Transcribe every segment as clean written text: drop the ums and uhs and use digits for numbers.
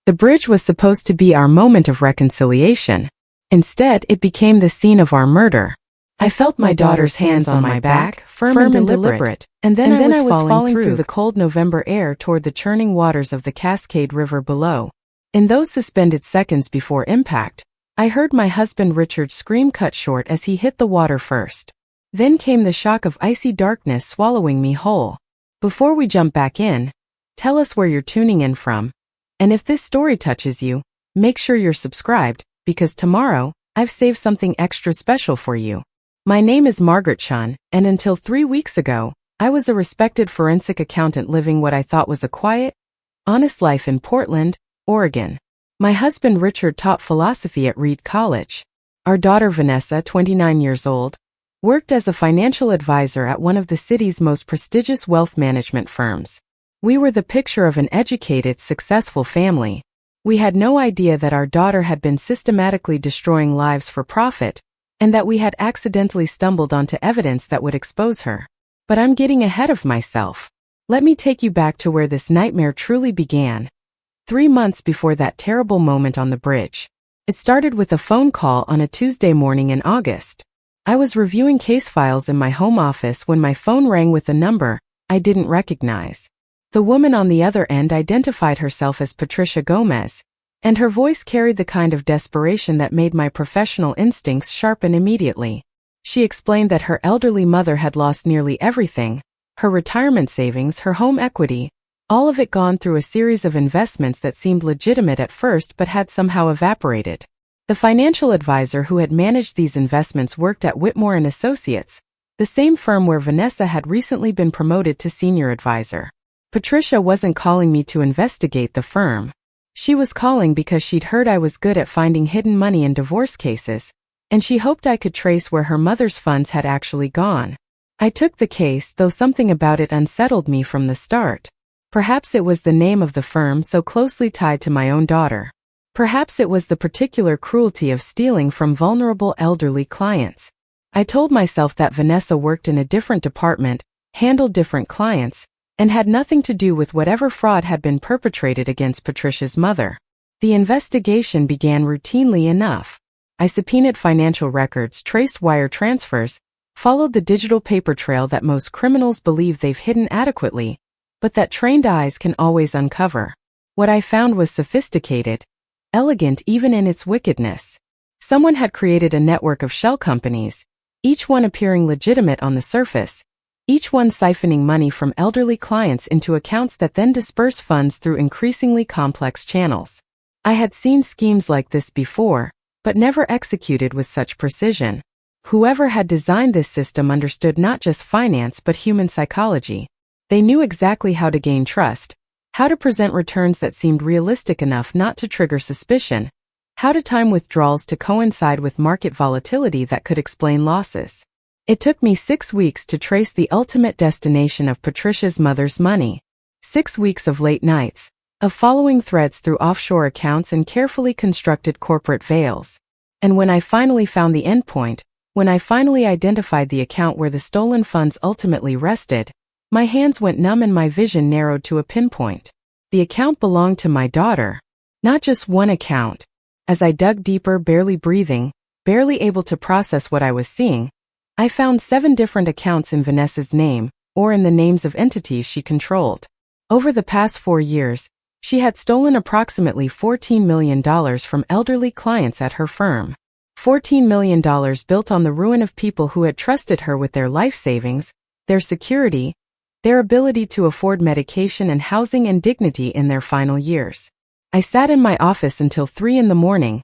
The bridge was supposed to be our moment of reconciliation. Instead, it became the scene of our murder. I felt my daughter's hands on my back, firm and deliberate, and then I was falling through the cold November air toward the churning waters of the Cascade River below. In those suspended seconds before impact, I heard my husband Richard's scream cut short as he hit the water first. Then came the shock of icy darkness swallowing me whole. Before we jump back in, tell us where you're tuning in from. And if this story touches you, make sure you're subscribed, because tomorrow, I've saved something extra special for you. My name is Margaret Chen, and until 3 weeks ago, I was a respected forensic accountant living what I thought was a quiet, honest life in Portland, Oregon. My husband Richard taught philosophy at Reed College. Our daughter Vanessa, 29 years old, worked as a financial advisor at one of the city's most prestigious wealth management firms. We were the picture of an educated, successful family. We had no idea that our daughter had been systematically destroying lives for profit, and that we had accidentally stumbled onto evidence that would expose her. But I'm getting ahead of myself. Let me take you back to where this nightmare truly began. 3 months before that terrible moment on the bridge. It started with a phone call on a Tuesday morning in August. I was reviewing case files in my home office when my phone rang with a number I didn't recognize. The woman on the other end identified herself as Patricia Gomez, and her voice carried the kind of desperation that made my professional instincts sharpen immediately. She explained that her elderly mother had lost nearly everything, her retirement savings, her home equity, all of it gone through a series of investments that seemed legitimate at first but had somehow evaporated. The financial advisor who had managed these investments worked at Whitmore and Associates, the same firm where Vanessa had recently been promoted to senior advisor. Patricia wasn't calling me to investigate the firm. She was calling because she'd heard I was good at finding hidden money in divorce cases, and she hoped I could trace where her mother's funds had actually gone. I took the case, though something about it unsettled me from the start. Perhaps it was the name of the firm so closely tied to my own daughter. Perhaps it was the particular cruelty of stealing from vulnerable elderly clients. I told myself that Vanessa worked in a different department, handled different clients, and had nothing to do with whatever fraud had been perpetrated against Patricia's mother. The investigation began routinely enough. I subpoenaed financial records, traced wire transfers, followed the digital paper trail that most criminals believe they've hidden adequately, but that trained eyes can always uncover. What I found was sophisticated, elegant even in its wickedness. Someone had created a network of shell companies, each one appearing legitimate on the surface, each one siphoning money from elderly clients into accounts that then disperse funds through increasingly complex channels. I had seen schemes like this before, but never executed with such precision. Whoever had designed this system understood not just finance but human psychology. They knew exactly how to gain trust, how to present returns that seemed realistic enough not to trigger suspicion, how to time withdrawals to coincide with market volatility that could explain losses. It took me 6 weeks to trace the ultimate destination of Patricia's mother's money. 6 weeks of late nights, of following threads through offshore accounts and carefully constructed corporate veils. And when I finally found the endpoint, when I finally identified the account where the stolen funds ultimately rested, my hands went numb and my vision narrowed to a pinpoint. The account belonged to my daughter. Not just one account. As I dug deeper, barely breathing, barely able to process what I was seeing, I found 7 different accounts in Vanessa's name, or in the names of entities she controlled. Over the past 4 years, she had stolen approximately $14 million from elderly clients at her firm. $14 million built on the ruin of people who had trusted her with their life savings, their security, their ability to afford medication and housing and dignity in their final years. I sat in my office until 3 in the morning.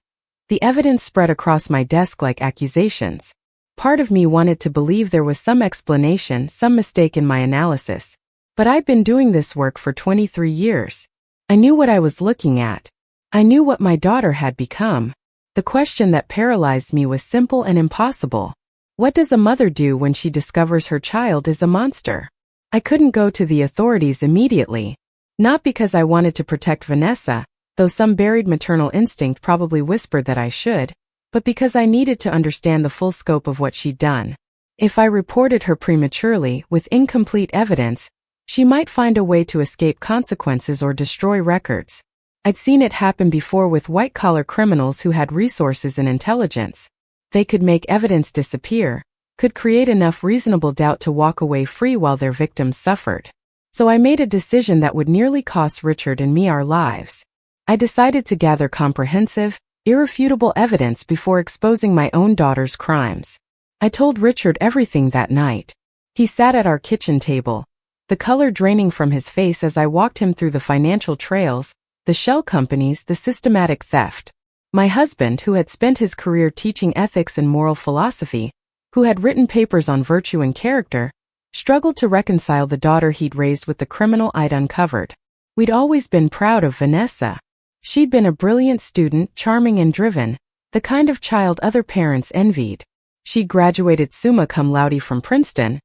The evidence spread across my desk like accusations. Part of me wanted to believe there was some explanation, some mistake in my analysis. But I'd been doing this work for 23 years. I knew what I was looking at. I knew what my daughter had become. The question that paralyzed me was simple and impossible. What does a mother do when she discovers her child is a monster? I couldn't go to the authorities immediately. Not because I wanted to protect Vanessa, though some buried maternal instinct probably whispered that I should, but because I needed to understand the full scope of what she'd done. If I reported her prematurely, with incomplete evidence, she might find a way to escape consequences or destroy records. I'd seen it happen before with white-collar criminals who had resources and intelligence. They could make evidence disappear, could create enough reasonable doubt to walk away free while their victims suffered. So I made a decision that would nearly cost Richard and me our lives. I decided to gather comprehensive, irrefutable evidence before exposing my own daughter's crimes. I told Richard everything that night. He sat at our kitchen table, the color draining from his face as I walked him through the financial trails, the shell companies, the systematic theft. My husband, who had spent his career teaching ethics and moral philosophy, who had written papers on virtue and character, struggled to reconcile the daughter he'd raised with the criminal I'd uncovered. We'd always been proud of Vanessa. She'd been a brilliant student, charming and driven, the kind of child other parents envied. She graduated summa cum laude from Princeton,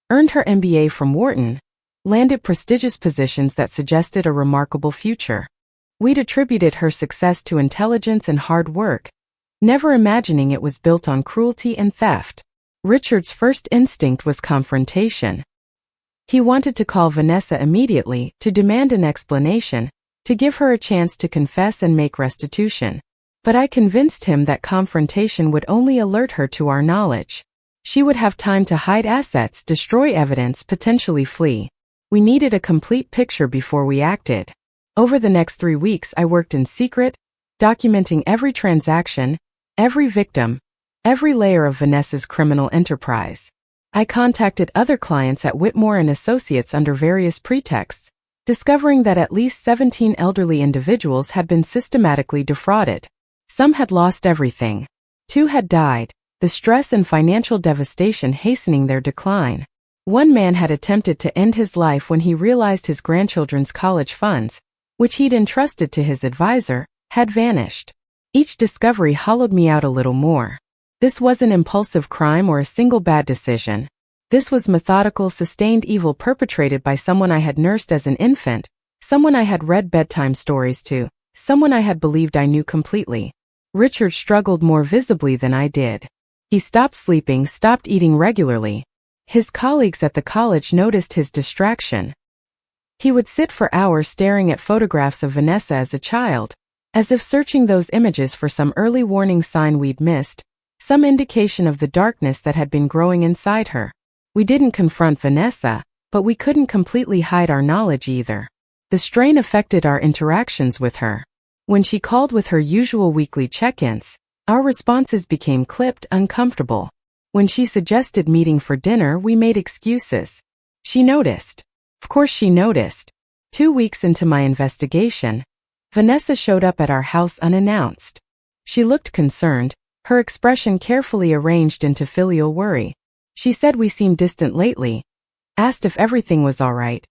earned her MBA from Wharton, landed prestigious positions that suggested a remarkable future. We'd attributed her success to intelligence and hard work, never imagining it was built on cruelty and theft. Richard's first instinct was confrontation. He wanted to call Vanessa immediately, to demand an explanation, to give her a chance to confess and make restitution. But I convinced him that confrontation would only alert her to our knowledge. She would have time to hide assets, destroy evidence, potentially flee. We needed a complete picture before we acted. Over the next 3 weeks I worked in secret, documenting every transaction, every victim, every layer of Vanessa's criminal enterprise. I contacted other clients at Whitmore and Associates under various pretexts, discovering that at least 17 elderly individuals had been systematically defrauded. Some had lost everything. 2 had died, the stress and financial devastation hastening their decline. One man had attempted to end his life when he realized his grandchildren's college funds, which he'd entrusted to his advisor, had vanished. Each discovery hollowed me out a little more. This wasn't impulsive crime or a single bad decision. This was methodical, sustained evil perpetrated by someone I had nursed as an infant, someone I had read bedtime stories to, someone I had believed I knew completely. Richard struggled more visibly than I did. He stopped sleeping, stopped eating regularly. His colleagues at the college noticed his distraction. He would sit for hours staring at photographs of Vanessa as a child, as if searching those images for some early warning sign we'd missed, some indication of the darkness that had been growing inside her. We didn't confront Vanessa, but we couldn't completely hide our knowledge either. The strain affected our interactions with her. When she called with her usual weekly check-ins, our responses became clipped, uncomfortable. When she suggested meeting for dinner, we made excuses. She noticed. Of course she noticed. 2 weeks into my investigation, Vanessa showed up at our house unannounced. She looked concerned, her expression carefully arranged into filial worry. She said we seemed distant lately, asked if everything was all right,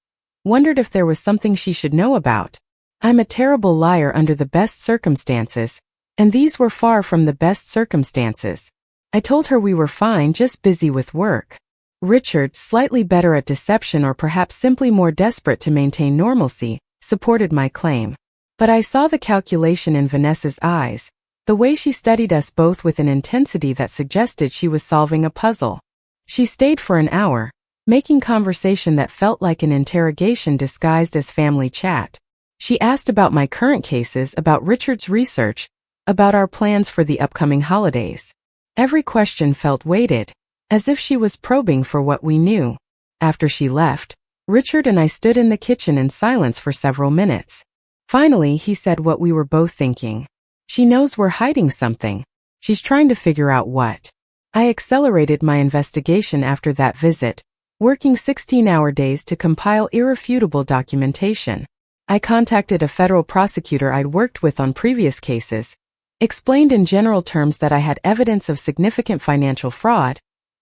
wondered if there was something she should know about. I'm a terrible liar under the best circumstances, and these were far from the best circumstances. I told her we were fine, just busy with work. Richard, slightly better at deception or perhaps simply more desperate to maintain normalcy, supported my claim. But I saw the calculation in Vanessa's eyes, the way she studied us both with an intensity that suggested she was solving a puzzle. She stayed for an hour, making conversation that felt like an interrogation disguised as family chat. She asked about my current cases, about Richard's research, about our plans for the upcoming holidays. Every question felt weighted, as if she was probing for what we knew. After she left, Richard and I stood in the kitchen in silence for several minutes. Finally, he said what we were both thinking. She knows we're hiding something. She's trying to figure out what. I accelerated my investigation after that visit, working 16-hour days to compile irrefutable documentation. I contacted a federal prosecutor I'd worked with on previous cases, explained in general terms that I had evidence of significant financial fraud,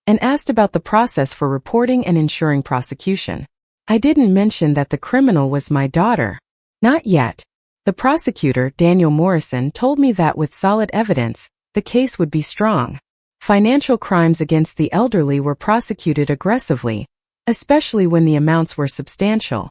and asked about the process for reporting and ensuring prosecution. I didn't mention that the criminal was my daughter. Not yet. The prosecutor, Daniel Morrison, told me that with solid evidence, the case would be strong. Financial crimes against the elderly were prosecuted aggressively, especially when the amounts were substantial.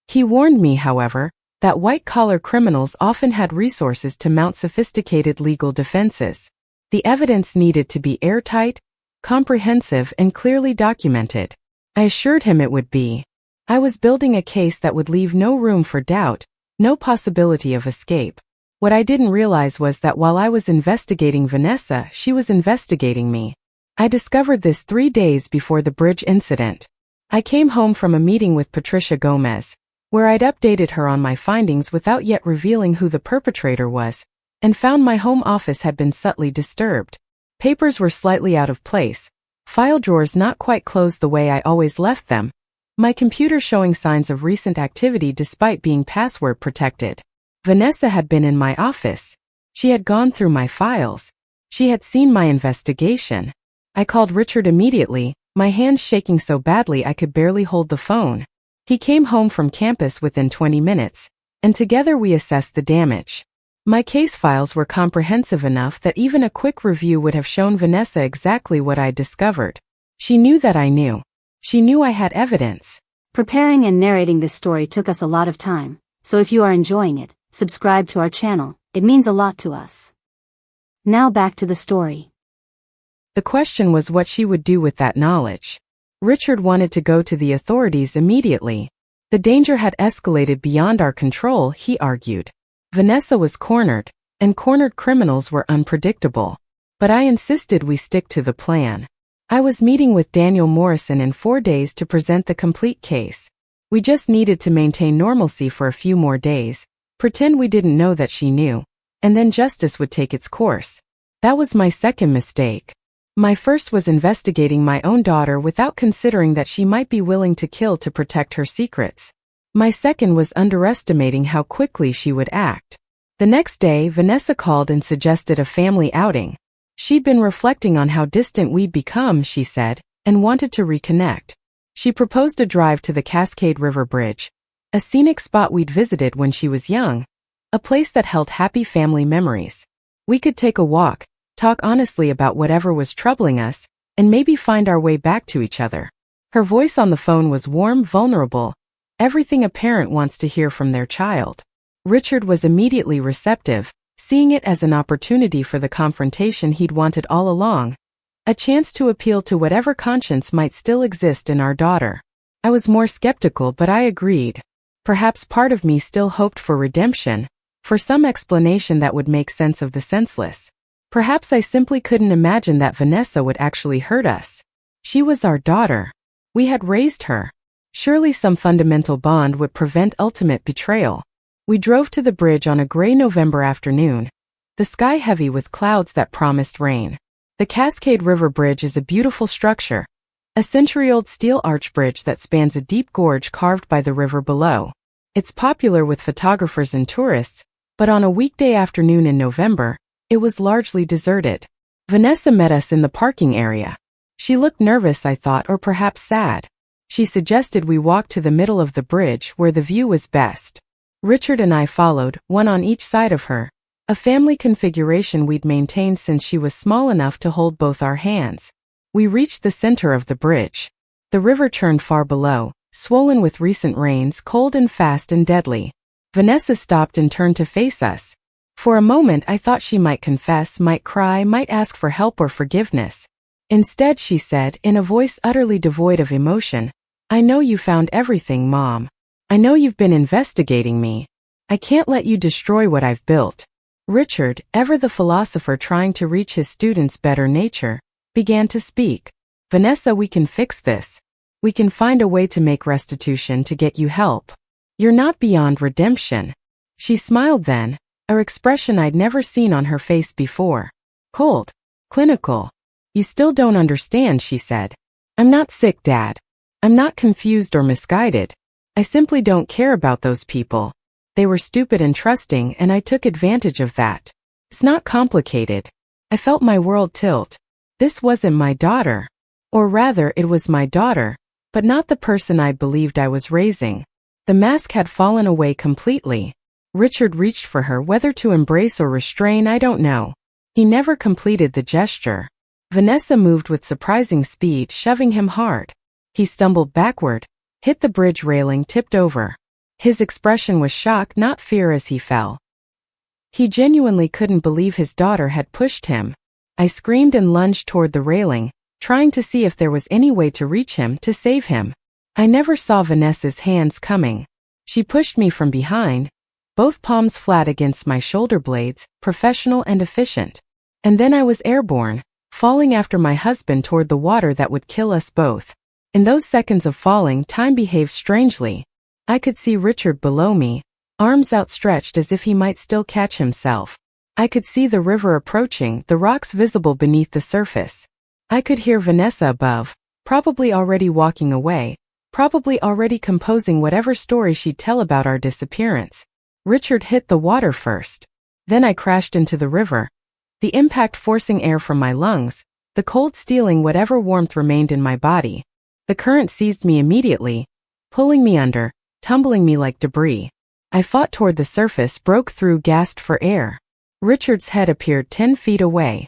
He warned me, however, that white-collar criminals often had resources to mount sophisticated legal defenses. The evidence needed to be airtight, comprehensive, and clearly documented. I assured him it would be. I was building a case that would leave no room for doubt, No possibility of escape. What I didn't realize was that while I was investigating Vanessa, she was investigating me. I discovered this 3 days before the bridge incident. I came home from a meeting with Patricia Gomez, where I'd updated her on my findings without yet revealing who the perpetrator was, and found my home office had been subtly disturbed. Papers were slightly out of place, file drawers not quite closed the way I always left them, my computer showing signs of recent activity despite being password protected. Vanessa had been in my office. She had gone through my files. She had seen my investigation. I called Richard immediately, my hands shaking so badly I could barely hold the phone. He came home from campus within 20 minutes, and together we assessed the damage. My case files were comprehensive enough that even a quick review would have shown Vanessa exactly what I'd discovered. She knew that I knew. She knew I had evidence. Preparing and narrating this story took us a lot of time, so if you are enjoying it, subscribe to our channel, it means a lot to us. Now back to the story. The question was what she would do with that knowledge. Richard wanted to go to the authorities immediately. The danger had escalated beyond our control, he argued. Vanessa was cornered, and cornered criminals were unpredictable. But I insisted we stick to the plan. I was meeting with Daniel Morrison in 4 days to present the complete case. We just needed to maintain normalcy for a few more days, pretend we didn't know that she knew, and then justice would take its course. That was my second mistake. My first was investigating my own daughter without considering that she might be willing to kill to protect her secrets. My second was underestimating how quickly she would act. The next day, Vanessa called and suggested a family outing. She'd been reflecting on how distant we'd become, she said, and wanted to reconnect. She proposed a drive to the Cascade River Bridge, a scenic spot we'd visited when she was young, a place that held happy family memories. We could take a walk, talk honestly about whatever was troubling us, and maybe find our way back to each other. Her voice on the phone was warm, vulnerable, everything a parent wants to hear from their child. Richard was immediately receptive, seeing it as an opportunity for the confrontation he'd wanted all along, a chance to appeal to whatever conscience might still exist in our daughter. I was more skeptical, but I agreed. Perhaps part of me still hoped for redemption, for some explanation that would make sense of the senseless. Perhaps I simply couldn't imagine that Vanessa would actually hurt us. She was our daughter. We had raised her. Surely some fundamental bond would prevent ultimate betrayal. We drove to the bridge on a gray November afternoon, the sky heavy with clouds that promised rain. The Cascade River Bridge is a beautiful structure, a century-old steel arch bridge that spans a deep gorge carved by the river below. It's popular with photographers and tourists, but on a weekday afternoon in November, it was largely deserted. Vanessa met us in the parking area. She looked nervous, I thought, or perhaps sad. She suggested we walk to the middle of the bridge where the view was best. Richard and I followed, one on each side of her, a family configuration we'd maintained since she was small enough to hold both our hands. We reached the center of the bridge. The river churned far below, swollen with recent rains, cold and fast and deadly. Vanessa stopped and turned to face us. For a moment I thought she might confess, might cry, might ask for help or forgiveness. Instead she said, in a voice utterly devoid of emotion, "I know you found everything, Mom. I know you've been investigating me. I can't let you destroy what I've built." Richard, ever the philosopher trying to reach his students' better nature, began to speak. "Vanessa, we can fix this. We can find a way to make restitution to get you help. You're not beyond redemption." She smiled then, an expression I'd never seen on her face before. Cold. Clinical. "You still don't understand," she said. "I'm not sick, Dad. I'm not confused or misguided. I simply don't care about those people. They were stupid and trusting, and I took advantage of that. It's not complicated." I felt my world tilt. This wasn't my daughter. Or rather, it was my daughter, but not the person I believed I was raising. The mask had fallen away completely. Richard reached for her, whether to embrace or restrain, I don't know. He never completed the gesture. Vanessa moved with surprising speed, shoving him hard. He stumbled backward, hit the bridge railing, tipped over. His expression was shock, not fear, as he fell. He genuinely couldn't believe his daughter had pushed him. I screamed and lunged toward the railing, trying to see if there was any way to reach him, to save him. I never saw Vanessa's hands coming. She pushed me from behind, both palms flat against my shoulder blades, professional and efficient. And then I was airborne, falling after my husband toward the water that would kill us both. In those seconds of falling, time behaved strangely. I could see Richard below me, arms outstretched as if he might still catch himself. I could see the river approaching, the rocks visible beneath the surface. I could hear Vanessa above, probably already walking away, probably already composing whatever story she'd tell about our disappearance. Richard hit the water first. Then I crashed into the river, the impact forcing air from my lungs, the cold stealing whatever warmth remained in my body. The current seized me immediately, pulling me under, tumbling me like debris. I fought toward the surface, broke through, gasped for air. Richard's head appeared 10 feet away.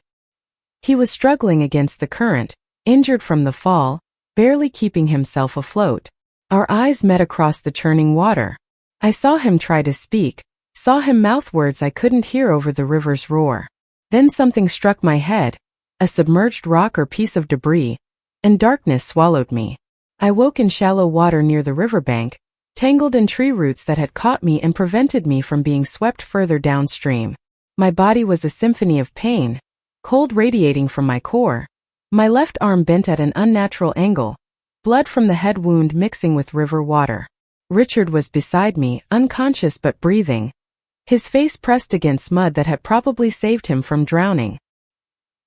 He was struggling against the current, injured from the fall, barely keeping himself afloat. Our eyes met across the churning water. I saw him try to speak, saw him mouth words I couldn't hear over the river's roar. Then something struck my head, a submerged rock or piece of debris, and darkness swallowed me. I woke in shallow water near the riverbank, tangled in tree roots that had caught me and prevented me from being swept further downstream. My body was a symphony of pain, cold radiating from my core. My left arm bent at an unnatural angle, blood from the head wound mixing with river water. Richard was beside me, unconscious but breathing, his face pressed against mud that had probably saved him from drowning.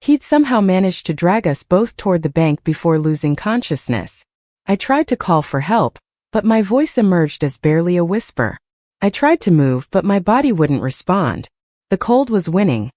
He'd somehow managed to drag us both toward the bank before losing consciousness. I tried to call for help, but my voice emerged as barely a whisper. I tried to move, but my body wouldn't respond. The cold was winning,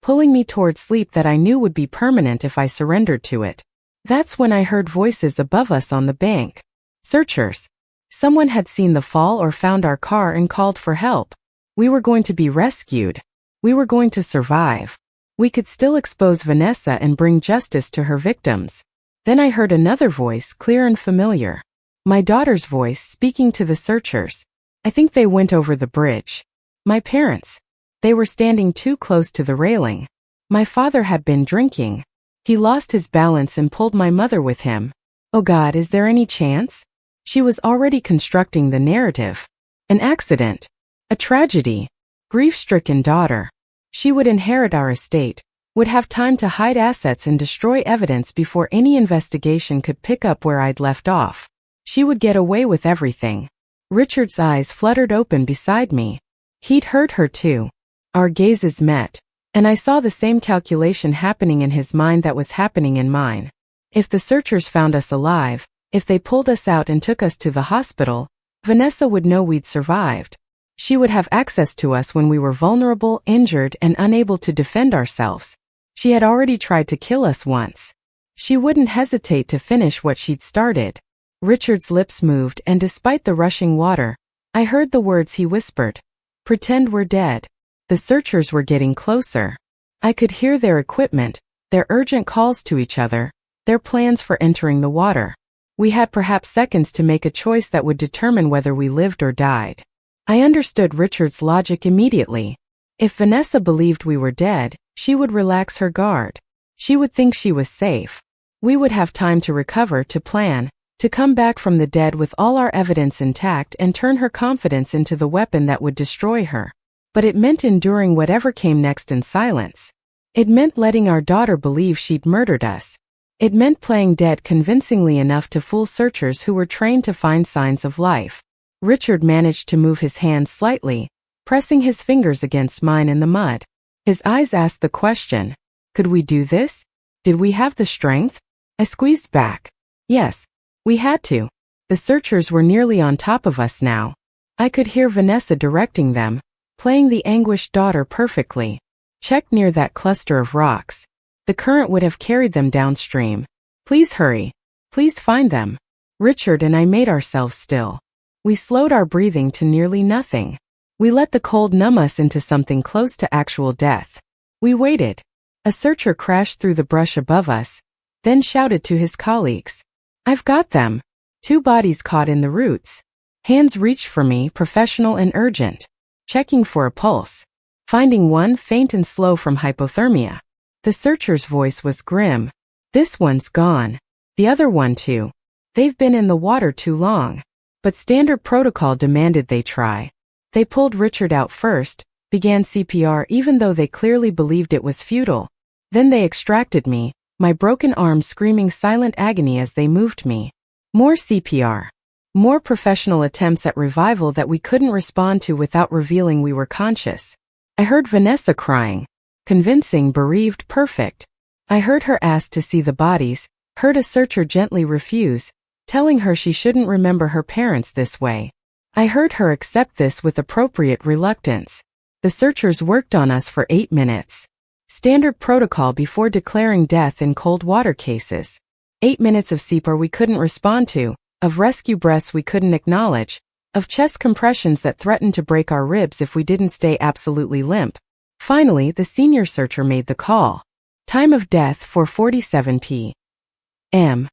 pulling me toward sleep that I knew would be permanent if I surrendered to it. That's when I heard voices above us on the bank. Searchers. Someone had seen the fall or found our car and called for help. We were going to be rescued. We were going to survive. We could still expose Vanessa and bring justice to her victims. Then I heard another voice, clear and familiar. My daughter's voice, speaking to the searchers. I think they went over the bridge. My parents. They were standing too close to the railing. My father had been drinking. He lost his balance and pulled my mother with him. Oh God, is there any chance? She was already constructing the narrative. An accident. A tragedy. Grief-stricken daughter. She would inherit our estate, would have time to hide assets and destroy evidence before any investigation could pick up where I'd left off. She would get away with everything. Richard's eyes fluttered open beside me. He'd heard her too. Our gazes met, and I saw the same calculation happening in his mind that was happening in mine. If the searchers found us alive, if they pulled us out and took us to the hospital, Vanessa would know we'd survived. She would have access to us when we were vulnerable, injured, and unable to defend ourselves. She had already tried to kill us once. She wouldn't hesitate to finish what she'd started. Richard's lips moved, and despite the rushing water, I heard the words he whispered. Pretend we're dead. The searchers were getting closer. I could hear their equipment, their urgent calls to each other, their plans for entering the water. We had perhaps seconds to make a choice that would determine whether we lived or died. I understood Richard's logic immediately. If Vanessa believed we were dead, she would relax her guard. She would think she was safe. We would have time to recover, to plan, to come back from the dead with all our evidence intact and turn her confidence into the weapon that would destroy her. But it meant enduring whatever came next in silence. It meant letting our daughter believe she'd murdered us. It meant playing dead convincingly enough to fool searchers who were trained to find signs of life. Richard managed to move his hand slightly, pressing his fingers against mine in the mud. His eyes asked the question, could we do this? Did we have the strength? I squeezed back. Yes, we had to. The searchers were nearly on top of us now. I could hear Vanessa directing them, playing the anguished daughter perfectly. Check near that cluster of rocks. The current would have carried them downstream. Please hurry. Please find them. Richard and I made ourselves still. We slowed our breathing to nearly nothing. We let the cold numb us into something close to actual death. We waited. A searcher crashed through the brush above us, then shouted to his colleagues. I've got them. 2 bodies caught in the roots. Hands reached for me, professional and urgent. Checking for a pulse. Finding one, faint and slow from hypothermia. The searcher's voice was grim. This one's gone. The other one too. They've been in the water too long. But standard protocol demanded they try. They pulled Richard out first, began CPR even though they clearly believed it was futile. Then they extracted me, my broken arm screaming silent agony as they moved me. More CPR. More professional attempts at revival that we couldn't respond to without revealing we were conscious. I heard Vanessa crying. Convincing, bereaved, perfect. I heard her ask to see the bodies, heard a searcher gently refuse, telling her she shouldn't remember her parents this way. I heard her accept this with appropriate reluctance. The searchers worked on us for 8 minutes. Standard protocol before declaring death in cold water cases. 8 minutes of CPR we couldn't respond to, of rescue breaths we couldn't acknowledge, of chest compressions that threatened to break our ribs if we didn't stay absolutely limp. Finally, the senior searcher made the call. Time of death 4:47 p.m.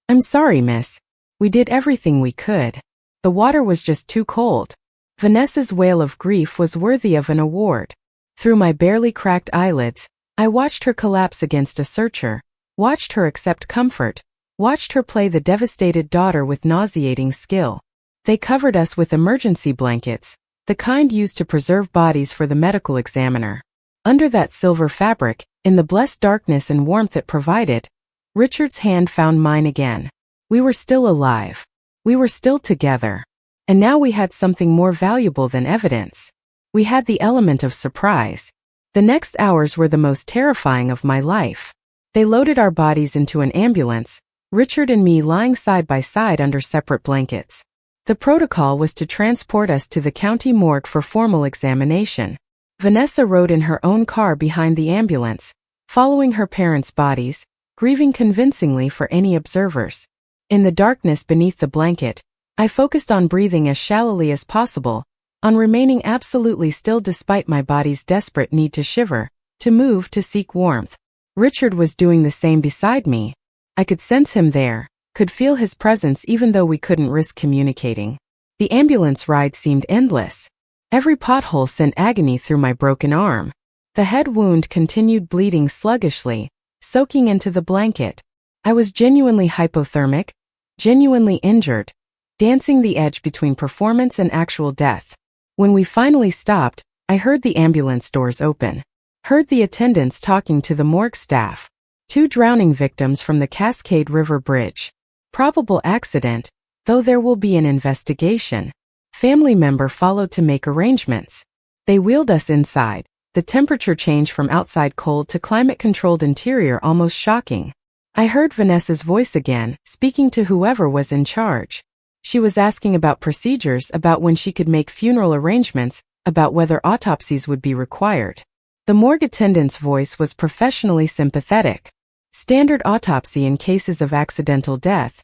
I'm sorry, miss. We did everything we could. The water was just too cold. Vanessa's wail of grief was worthy of an award. Through my barely cracked eyelids, I watched her collapse against a searcher, watched her accept comfort, watched her play the devastated daughter with nauseating skill. They covered us with emergency blankets, the kind used to preserve bodies for the medical examiner. Under that silver fabric, in the blessed darkness and warmth it provided, Richard's hand found mine again. We were still alive. We were still together. And now we had something more valuable than evidence. We had the element of surprise. The next hours were the most terrifying of my life. They loaded our bodies into an ambulance, Richard and me lying side by side under separate blankets. The protocol was to transport us to the county morgue for formal examination. Vanessa rode in her own car behind the ambulance, following her parents' bodies, grieving convincingly for any observers. In the darkness beneath the blanket, I focused on breathing as shallowly as possible, on remaining absolutely still despite my body's desperate need to shiver, to move, to seek warmth. Richard was doing the same beside me. I could sense him there, could feel his presence even though we couldn't risk communicating. The ambulance ride seemed endless. Every pothole sent agony through my broken arm. The head wound continued bleeding sluggishly, soaking into the blanket. I was genuinely hypothermic, genuinely injured, dancing the edge between performance and actual death. When we finally stopped, I heard the ambulance doors open. Heard the attendants talking to the morgue staff. 2 drowning victims from the Cascade River Bridge. Probable accident, though there will be an investigation. Family member followed to make arrangements. They wheeled us inside, the temperature change from outside cold to climate-controlled interior almost shocking. I heard Vanessa's voice again, speaking to whoever was in charge. She was asking about procedures, about when she could make funeral arrangements, about whether autopsies would be required. The morgue attendant's voice was professionally sympathetic. Standard autopsy in cases of accidental death,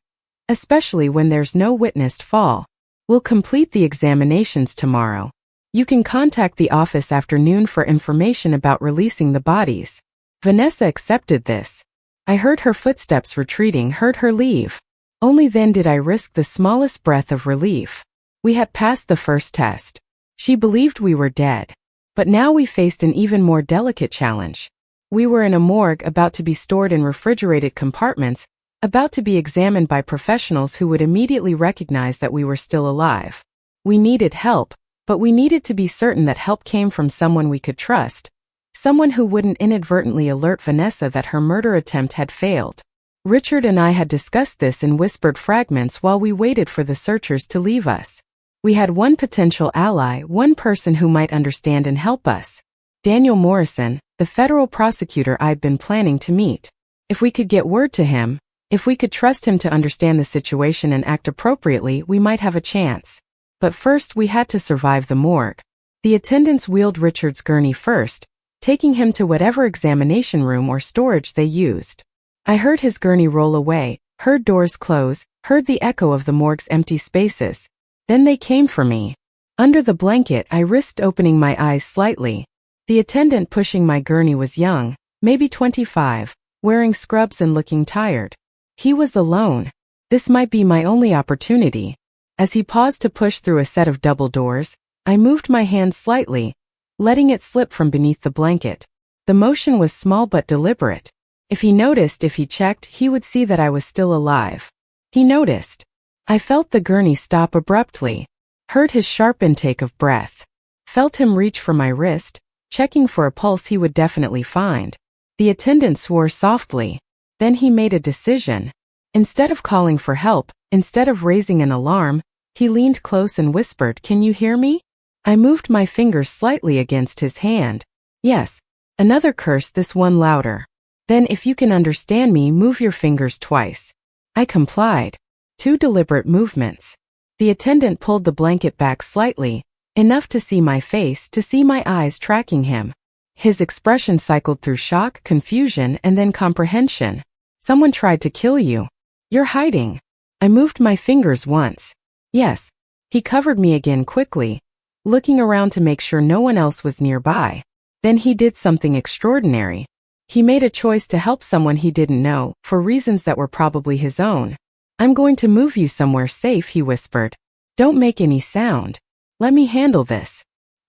especially when there's no witnessed fall. We'll complete the examinations tomorrow. You can contact the office afternoon for information about releasing the bodies. Vanessa accepted this. I heard her footsteps retreating, heard her leave. Only then did I risk the smallest breath of relief. We had passed the first test. She believed we were dead. But now we faced an even more delicate challenge. We were in a morgue about to be stored in refrigerated compartments, about to be examined by professionals who would immediately recognize that we were still alive. We needed help, but we needed to be certain that help came from someone we could trust, someone who wouldn't inadvertently alert Vanessa that her murder attempt had failed. Richard and I had discussed this in whispered fragments while we waited for the searchers to leave us. We had one potential ally, one person who might understand and help us. Daniel Morrison, the federal prosecutor I'd been planning to meet. If we could get word to him, if we could trust him to understand the situation and act appropriately, we might have a chance. But first we had to survive the morgue. The attendants wheeled Richard's gurney first, taking him to whatever examination room or storage they used. I heard his gurney roll away, heard doors close, heard the echo of the morgue's empty spaces. Then they came for me. Under the blanket, I risked opening my eyes slightly. The attendant pushing my gurney was young, maybe 25, wearing scrubs and looking tired. He was alone. This might be my only opportunity. As he paused to push through a set of double doors, I moved my hand slightly, letting it slip from beneath the blanket. The motion was small but deliberate. If he noticed, if he checked, he would see that I was still alive. He noticed. I felt the gurney stop abruptly. Heard his sharp intake of breath. Felt him reach for my wrist, checking for a pulse he would definitely find. The attendant swore softly. Then he made a decision. Instead of calling for help, instead of raising an alarm, he leaned close and whispered, "Can you hear me?" I moved my fingers slightly against his hand. "Yes." Another curse, this one louder. "Then if you can understand me, move your fingers twice." I complied. 2 deliberate movements. The attendant pulled the blanket back slightly, enough to see my face, to see my eyes tracking him. His expression cycled through shock, confusion, and then comprehension. "Someone tried to kill you. You're hiding." I moved my fingers once. "Yes." He covered me again quickly, looking around to make sure no one else was nearby. Then he did something extraordinary. He made a choice to help someone he didn't know, for reasons that were probably his own. "I'm going to move you somewhere safe," he whispered. "Don't make any sound. Let me handle this."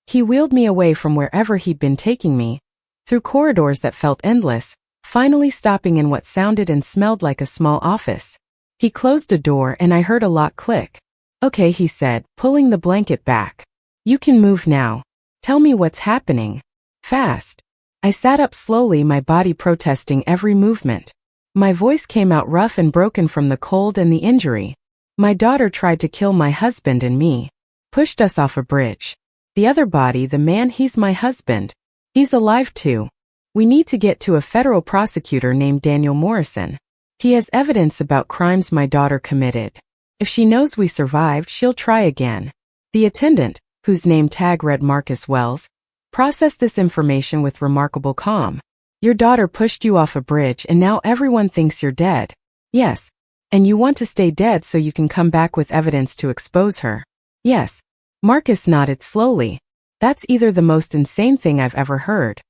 He wheeled me away from wherever he'd been taking me, through corridors that felt endless, finally stopping in what sounded and smelled like a small office. He closed a door and I heard a lock click. "Okay," he said, pulling the blanket back. "You can move now. Tell me what's happening. Fast." I sat up slowly, my body protesting every movement. My voice came out rough and broken from the cold and the injury. "My daughter tried to kill my husband and me. Pushed us off a bridge. The other body, the man, he's my husband. He's alive too. We need to get to a federal prosecutor named Daniel Morrison. He has evidence about crimes my daughter committed. If she knows we survived, she'll try again." The attendant, whose name tag read Marcus Wells, processed this information with remarkable calm. "Your daughter pushed you off a bridge and now everyone thinks you're dead." "Yes." "And you want to stay dead so you can come back with evidence to expose her." "Yes." Marcus nodded slowly. "That's either the most insane thing I've ever heard,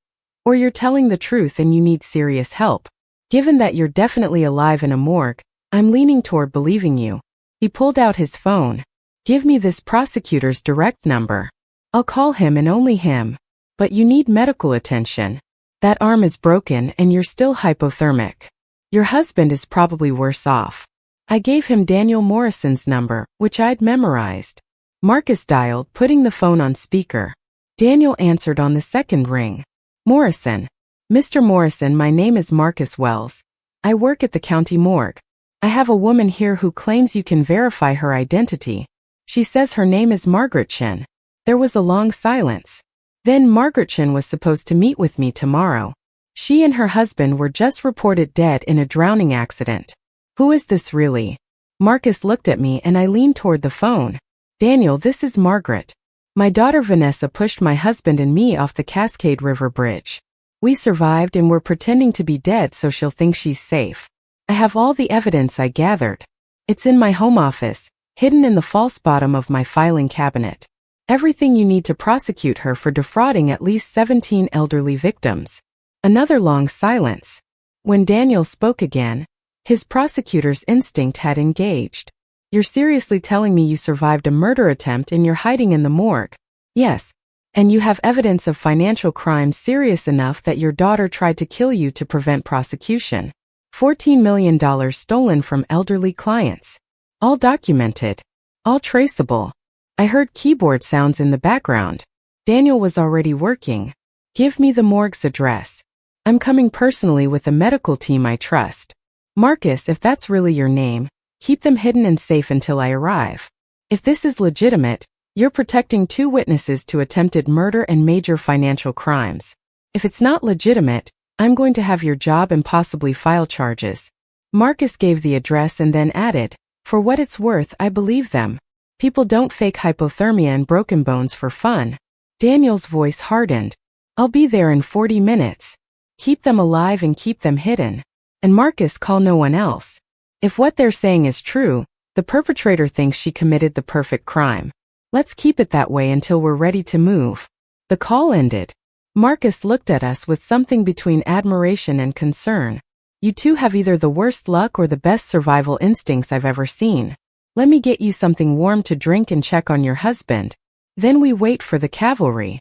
or you're telling the truth and you need serious help. Given that you're definitely alive in a morgue, I'm leaning toward believing you." He pulled out his phone. "Give me this prosecutor's direct number. I'll call him and only him. But you need medical attention. That arm is broken and you're still hypothermic. Your husband is probably worse off." I gave him Daniel Morrison's number, which I'd memorized. Marcus dialed, putting the phone on speaker. Daniel answered on the second ring. "Morrison. Mr. Morrison, my name is Marcus Wells. I work at the county morgue. I have a woman here who claims you can verify her identity. She says her name is Margaret Chen." There was a long silence. "Then Margaret Chen was supposed to meet with me tomorrow. She and her husband were just reported dead in a drowning accident. Who is this really?" Marcus looked at me and I leaned toward the phone. "Daniel, this is Margaret. My daughter Vanessa pushed my husband and me off the Cascade River Bridge. We survived and we're pretending to be dead so she'll think she's safe. I have all the evidence I gathered. It's in my home office, hidden in the false bottom of my filing cabinet. Everything you need to prosecute her for defrauding at least 17 elderly victims." Another long silence. When Daniel spoke again, his prosecutor's instinct had engaged. "You're seriously telling me you survived a murder attempt and you're hiding in the morgue?" "Yes. And you have evidence of financial crimes serious enough that your daughter tried to kill you to prevent prosecution. $14 million stolen from elderly clients. All documented. All traceable." I heard keyboard sounds in the background. Daniel was already working. "Give me the morgue's address. I'm coming personally with a medical team I trust. Marcus, if that's really your name, keep them hidden and safe until I arrive. If this is legitimate, you're protecting 2 witnesses to attempted murder and major financial crimes. If it's not legitimate, I'm going to have your job and possibly file charges." Marcus gave the address and then added, "For what it's worth, I believe them. People don't fake hypothermia and broken bones for fun." Daniel's voice hardened. "I'll be there in 40 minutes. Keep them alive and keep them hidden. And Marcus, call no one else. If what they're saying is true, the perpetrator thinks she committed the perfect crime. Let's keep it that way until we're ready to move." The call ended. Marcus looked at us with something between admiration and concern. "You two have either the worst luck or the best survival instincts I've ever seen. Let me get you something warm to drink and check on your husband. Then we wait for the cavalry."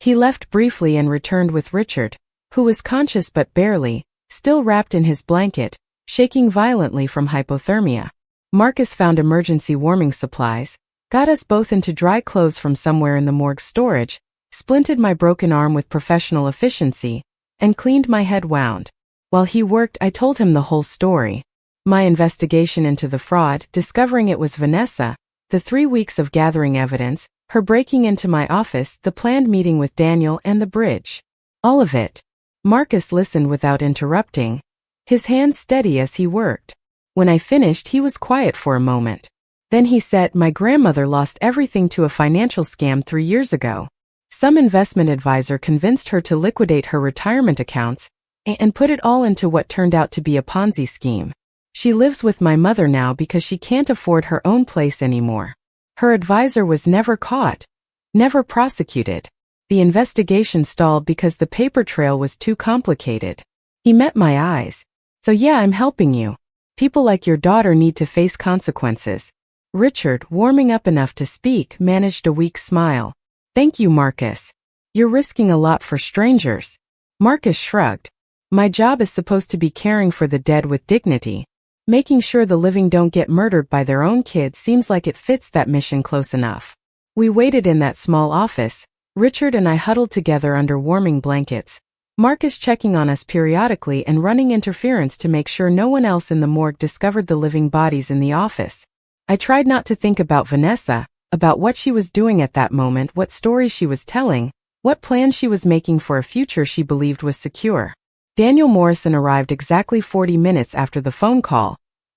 He left briefly and returned with Richard, who was conscious but barely, still wrapped in his blanket, shaking violently from hypothermia. Marcus found emergency warming supplies, got us both into dry clothes from somewhere in the morgue storage, splinted my broken arm with professional efficiency, and cleaned my head wound. While he worked, I told him the whole story. My investigation into the fraud, discovering it was Vanessa, the 3 weeks of gathering evidence, her breaking into my office, the planned meeting with Daniel, and the bridge. All of it. Marcus listened without interrupting, his hands steady as he worked. When I finished, he was quiet for a moment. Then he said, "My grandmother lost everything to a financial scam 3 years ago. Some investment advisor convinced her to liquidate her retirement accounts and put it all into what turned out to be a Ponzi scheme. She lives with my mother now because she can't afford her own place anymore. Her advisor was never caught, never prosecuted. The investigation stalled because the paper trail was too complicated." He met my eyes. "So yeah, I'm helping you. People like your daughter need to face consequences." Richard, warming up enough to speak, managed a weak smile. "Thank you, Marcus. You're risking a lot for strangers." Marcus shrugged. "My job is supposed to be caring for the dead with dignity. Making sure the living don't get murdered by their own kids seems like it fits that mission close enough." We waited in that small office, Richard and I huddled together under warming blankets, Marcus checking on us periodically and running interference to make sure no one else in the morgue discovered the living bodies in the office. I tried not to think about Vanessa, about what she was doing at that moment, what stories she was telling, what plans she was making for a future she believed was secure. Daniel Morrison arrived exactly 40 minutes after the phone call,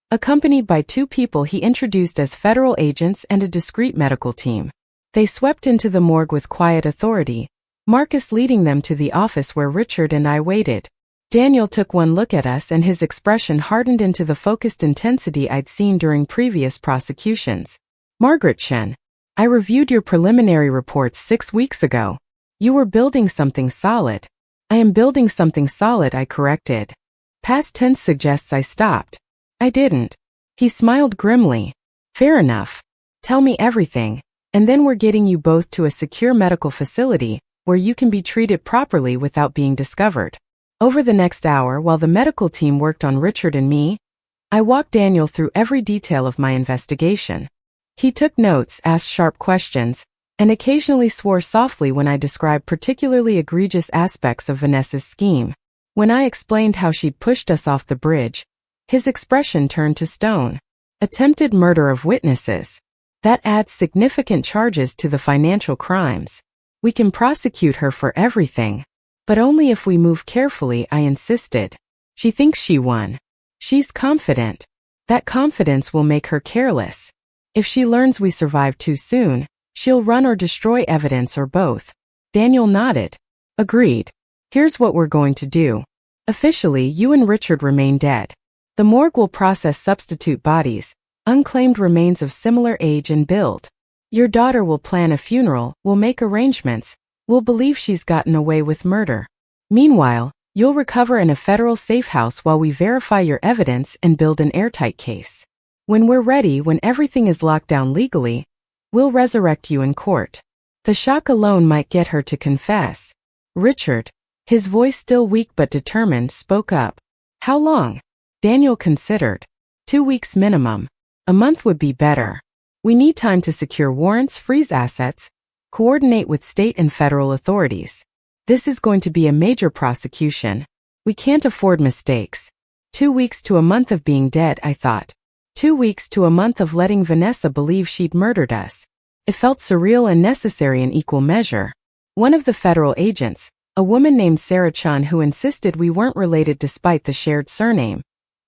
accompanied by 2 people he introduced as federal agents and a discreet medical team. They swept into the morgue with quiet authority, Marcus leading them to the office where Richard and I waited. Daniel took one look at us and his expression hardened into the focused intensity I'd seen during previous prosecutions. "Margaret Chen, I reviewed your preliminary reports 6 weeks ago. You were building something solid." "I am building something solid," I corrected. Past tense suggests I stopped. I didn't. He smiled grimly. "Fair enough. Tell me everything, and then we're getting you both to a secure medical facility where you can be treated properly without being discovered." Over the next hour, while the medical team worked on Richard and me, I walked Daniel through every detail of my investigation. He took notes, asked sharp questions, and occasionally swore softly when I described particularly egregious aspects of Vanessa's scheme. When I explained how she'd pushed us off the bridge, his expression turned to stone. Attempted murder of witnesses. That adds significant charges to the financial crimes. We can prosecute her for everything. But only if we move carefully, I insisted. She thinks she won. She's confident. That confidence will make her careless. If she learns we survived too soon, she'll run or destroy evidence or both. Daniel nodded. "Agreed. Here's what we're going to do. Officially, you and Richard remain dead. The morgue will process substitute bodies, unclaimed remains of similar age and build. Your daughter will plan a funeral, will make arrangements, will believe she's gotten away with murder. Meanwhile, you'll recover in a federal safe house while we verify your evidence and build an airtight case. When we're ready, when everything is locked down legally, we'll resurrect you in court. The shock alone might get her to confess." Richard, his voice still weak but determined, spoke up. "How long?" Daniel considered. 2 weeks minimum. A month would be better. We need time to secure warrants, freeze assets, coordinate with state and federal authorities. This is going to be a major prosecution. We can't afford mistakes. 2 weeks to a month of being dead, I thought. 2 weeks to a month of letting Vanessa believe she'd murdered us. It felt surreal and necessary in equal measure. One of the federal agents, a woman named Sarah Chen who insisted we weren't related despite the shared surname,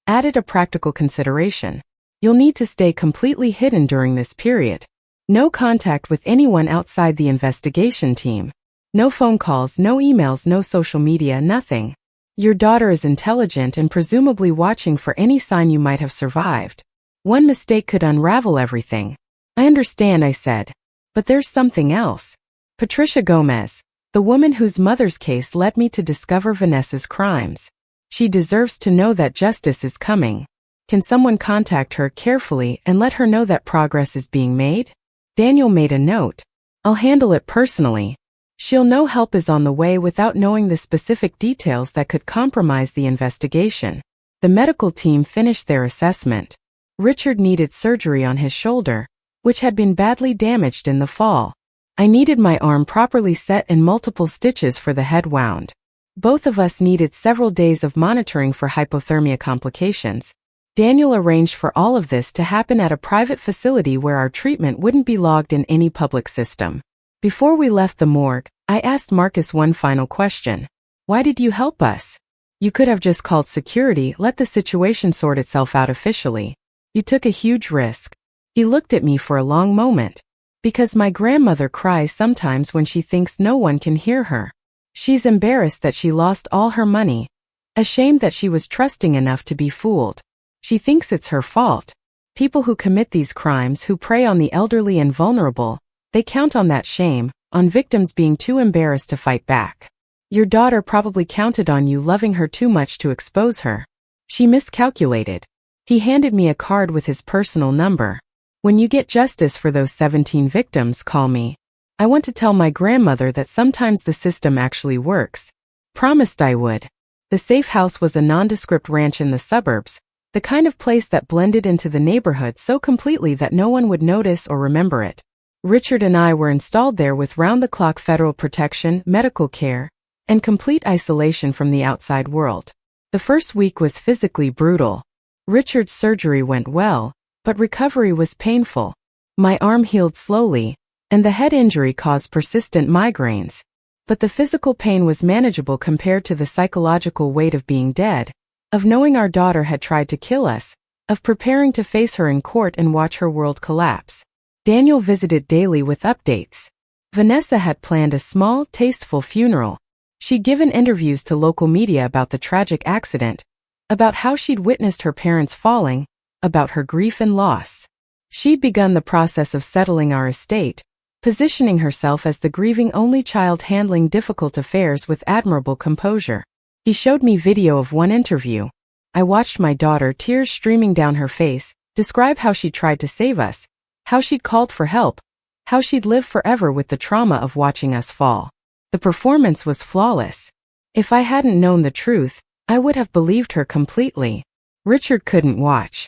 added a practical consideration. "You'll need to stay completely hidden during this period. No contact with anyone outside the investigation team. No phone calls, no emails, no social media, nothing. Your daughter is intelligent and presumably watching for any sign you might have survived. One mistake could unravel everything." "I understand," I said. "But there's something else. Patricia Gomez, the woman whose mother's case led me to discover Vanessa's crimes. She deserves to know that justice is coming. Can someone contact her carefully and let her know that progress is being made?" Daniel made a note. "I'll handle it personally. She'll know help is on the way without knowing the specific details that could compromise the investigation." The medical team finished their assessment. Richard needed surgery on his shoulder, which had been badly damaged in the fall. I needed my arm properly set and multiple stitches for the head wound. Both of us needed several days of monitoring for hypothermia complications. Daniel arranged for all of this to happen at a private facility where our treatment wouldn't be logged in any public system. Before we left the morgue, I asked Marcus one final question. Why did you help us? You could have just called security, let the situation sort itself out officially. You took a huge risk. He looked at me for a long moment. Because my grandmother cries sometimes when she thinks no one can hear her. She's embarrassed that she lost all her money. Ashamed that she was trusting enough to be fooled. She thinks it's her fault. People who commit these crimes, who prey on the elderly and vulnerable, they count on that shame, on victims being too embarrassed to fight back. Your daughter probably counted on you loving her too much to expose her. She miscalculated. He handed me a card with his personal number. When you get justice for those 17 victims, call me. I want to tell my grandmother that sometimes the system actually works. Promised I would. The safe house was a nondescript ranch in the suburbs, the kind of place that blended into the neighborhood so completely that no one would notice or remember it. Richard and I were installed there with round-the-clock federal protection, medical care, and complete isolation from the outside world. The first week was physically brutal. Richard's surgery went well, but recovery was painful. My arm healed slowly, and the head injury caused persistent migraines. But the physical pain was manageable compared to the psychological weight of being dead, of knowing our daughter had tried to kill us, of preparing to face her in court and watch her world collapse. Daniel visited daily with updates. Vanessa had planned a small, tasteful funeral. She'd given interviews to local media about the tragic accident, about how she'd witnessed her parents falling, about her grief and loss. She'd begun the process of settling our estate, positioning herself as the grieving only child handling difficult affairs with admirable composure. He showed me video of one interview. I watched my daughter, tears streaming down her face, describe how she tried to save us, how she'd called for help, how she'd live forever with the trauma of watching us fall. The performance was flawless. If I hadn't known the truth, I would have believed her completely. Richard couldn't watch.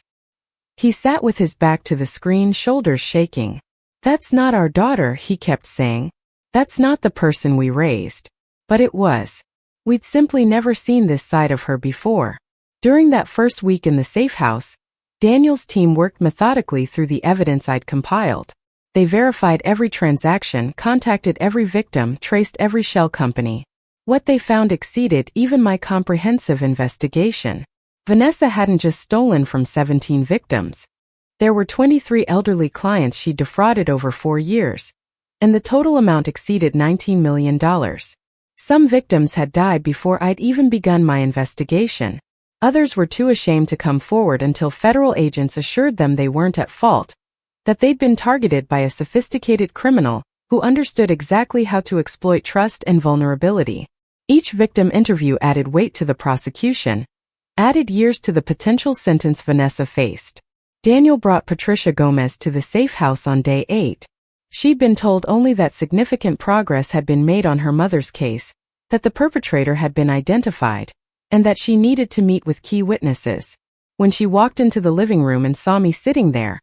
He sat with his back to the screen, shoulders shaking. That's not our daughter, he kept saying. That's not the person we raised. But it was. We'd simply never seen this side of her before. During that first week in the safe house, Daniel's team worked methodically through the evidence I'd compiled. They verified every transaction, contacted every victim, traced every shell company. What they found exceeded even my comprehensive investigation. Vanessa hadn't just stolen from 17 victims. There were 23 elderly clients she defrauded over 4 years, and the total amount exceeded $19 million. Some victims had died before I'd even begun my investigation. Others were too ashamed to come forward until federal agents assured them they weren't at fault, that they'd been targeted by a sophisticated criminal who understood exactly how to exploit trust and vulnerability. Each victim interview added weight to the prosecution, added years to the potential sentence Vanessa faced. Daniel brought Patricia Gomez to the safe house on day 8. She'd been told only that significant progress had been made on her mother's case, that the perpetrator had been identified, and that she needed to meet with key witnesses. When she walked into the living room and saw me sitting there,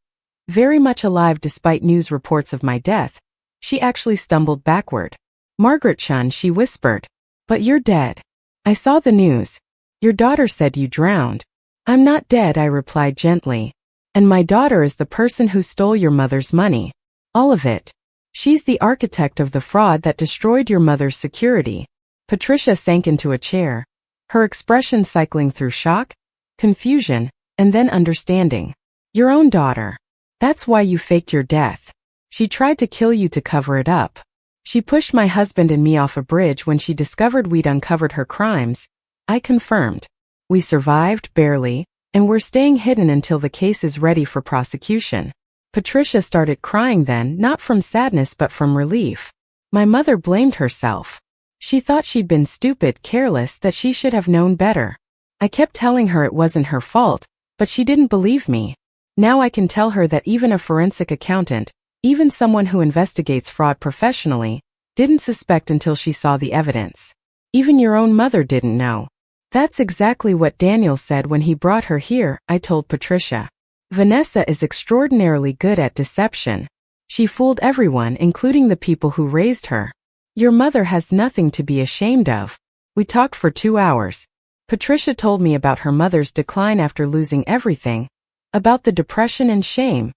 very much alive despite news reports of my death, she actually stumbled backward. Margaret Chen, she whispered. But you're dead. I saw the news. Your daughter said you drowned. I'm not dead, I replied gently. And my daughter is the person who stole your mother's money. All of it. She's the architect of the fraud that destroyed your mother's security. Patricia sank into a chair, her expression cycling through shock, confusion, and then understanding. Your own daughter. That's why you faked your death. She tried to kill you to cover it up. She pushed my husband and me off a bridge when she discovered we'd uncovered her crimes. I confirmed. We survived, barely, and we're staying hidden until the case is ready for prosecution. Patricia started crying then, not from sadness but from relief. My mother blamed herself. She thought she'd been stupid, careless, that she should have known better. I kept telling her it wasn't her fault, but she didn't believe me. Now I can tell her that even a forensic accountant, even someone who investigates fraud professionally, didn't suspect until she saw the evidence. Even your own mother didn't know. That's exactly what Daniel said when he brought her here, I told Patricia. Vanessa is extraordinarily good at deception. She fooled everyone, including the people who raised her. Your mother has nothing to be ashamed of. We talked for 2 hours. Patricia told me about her mother's decline after losing everything, about the depression and shame,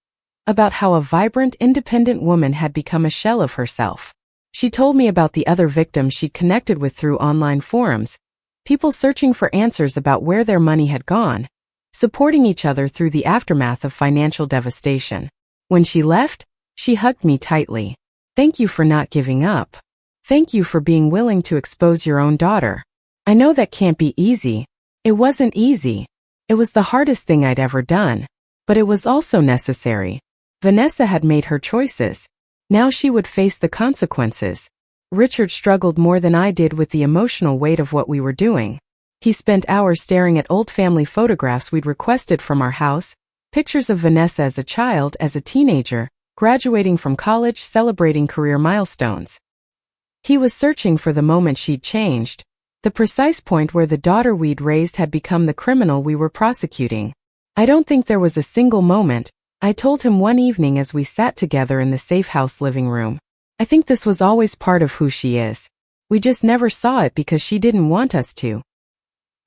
about how a vibrant, independent woman had become a shell of herself. She told me about the other victims she'd connected with through online forums, people searching for answers about where their money had gone, supporting each other through the aftermath of financial devastation. When she left, she hugged me tightly. Thank you for not giving up. Thank you for being willing to expose your own daughter. I know that can't be easy. It wasn't easy. It was the hardest thing I'd ever done. But it was also necessary. Vanessa had made her choices. Now she would face the consequences. Richard struggled more than I did with the emotional weight of what we were doing. He spent hours staring at old family photographs we'd requested from our house, pictures of Vanessa as a child, as a teenager, graduating from college, celebrating career milestones. He was searching for the moment she'd changed, the precise point where the daughter we'd raised had become the criminal we were prosecuting. I don't think there was a single moment, I told him one evening as we sat together in the safe house living room. I think this was always part of who she is. We just never saw it because she didn't want us to.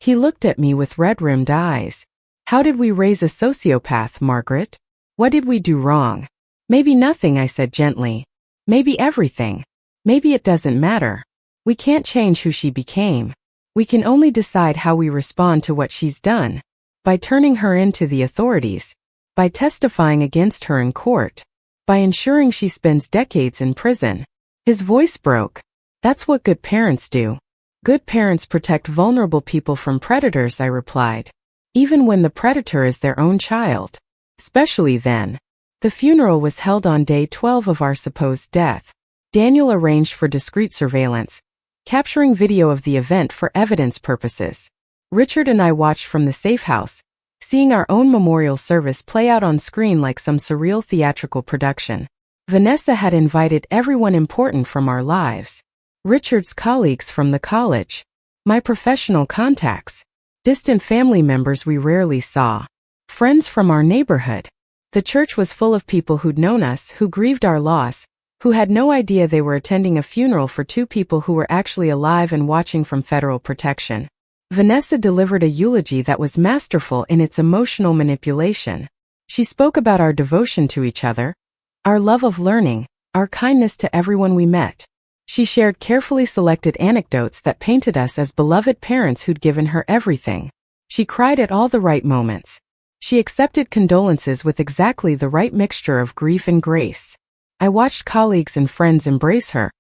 He looked at me with red-rimmed eyes. How did we raise a sociopath, Margaret? What did we do wrong? Maybe nothing, I said gently. Maybe everything. Maybe it doesn't matter. We can't change who she became. We can only decide how we respond to what she's done. By turning her into the authorities. By testifying against her in court. By ensuring she spends decades in prison. His voice broke. That's what good parents do. Good parents protect vulnerable people from predators, I replied. Even when the predator is their own child. Especially then. The funeral was held on day 12 of our supposed death. Daniel arranged for discreet surveillance, capturing video of the event for evidence purposes. Richard and I watched from the safe house, seeing our own memorial service play out on screen like some surreal theatrical production. Vanessa had invited everyone important from our lives. Richard's colleagues from the college. My professional contacts. Distant family members we rarely saw. Friends from our neighborhood. The church was full of people who'd known us, who grieved our loss, who had no idea they were attending a funeral for 2 people who were actually alive and watching from federal protection. Vanessa delivered a eulogy that was masterful in its emotional manipulation. She spoke about our devotion to each other, our love of learning, our kindness to everyone we met. She shared carefully selected anecdotes that painted us as beloved parents who'd given her everything. She cried at all the right moments. She accepted condolences with exactly the right mixture of grief and grace. I watched colleagues and friends embrace her,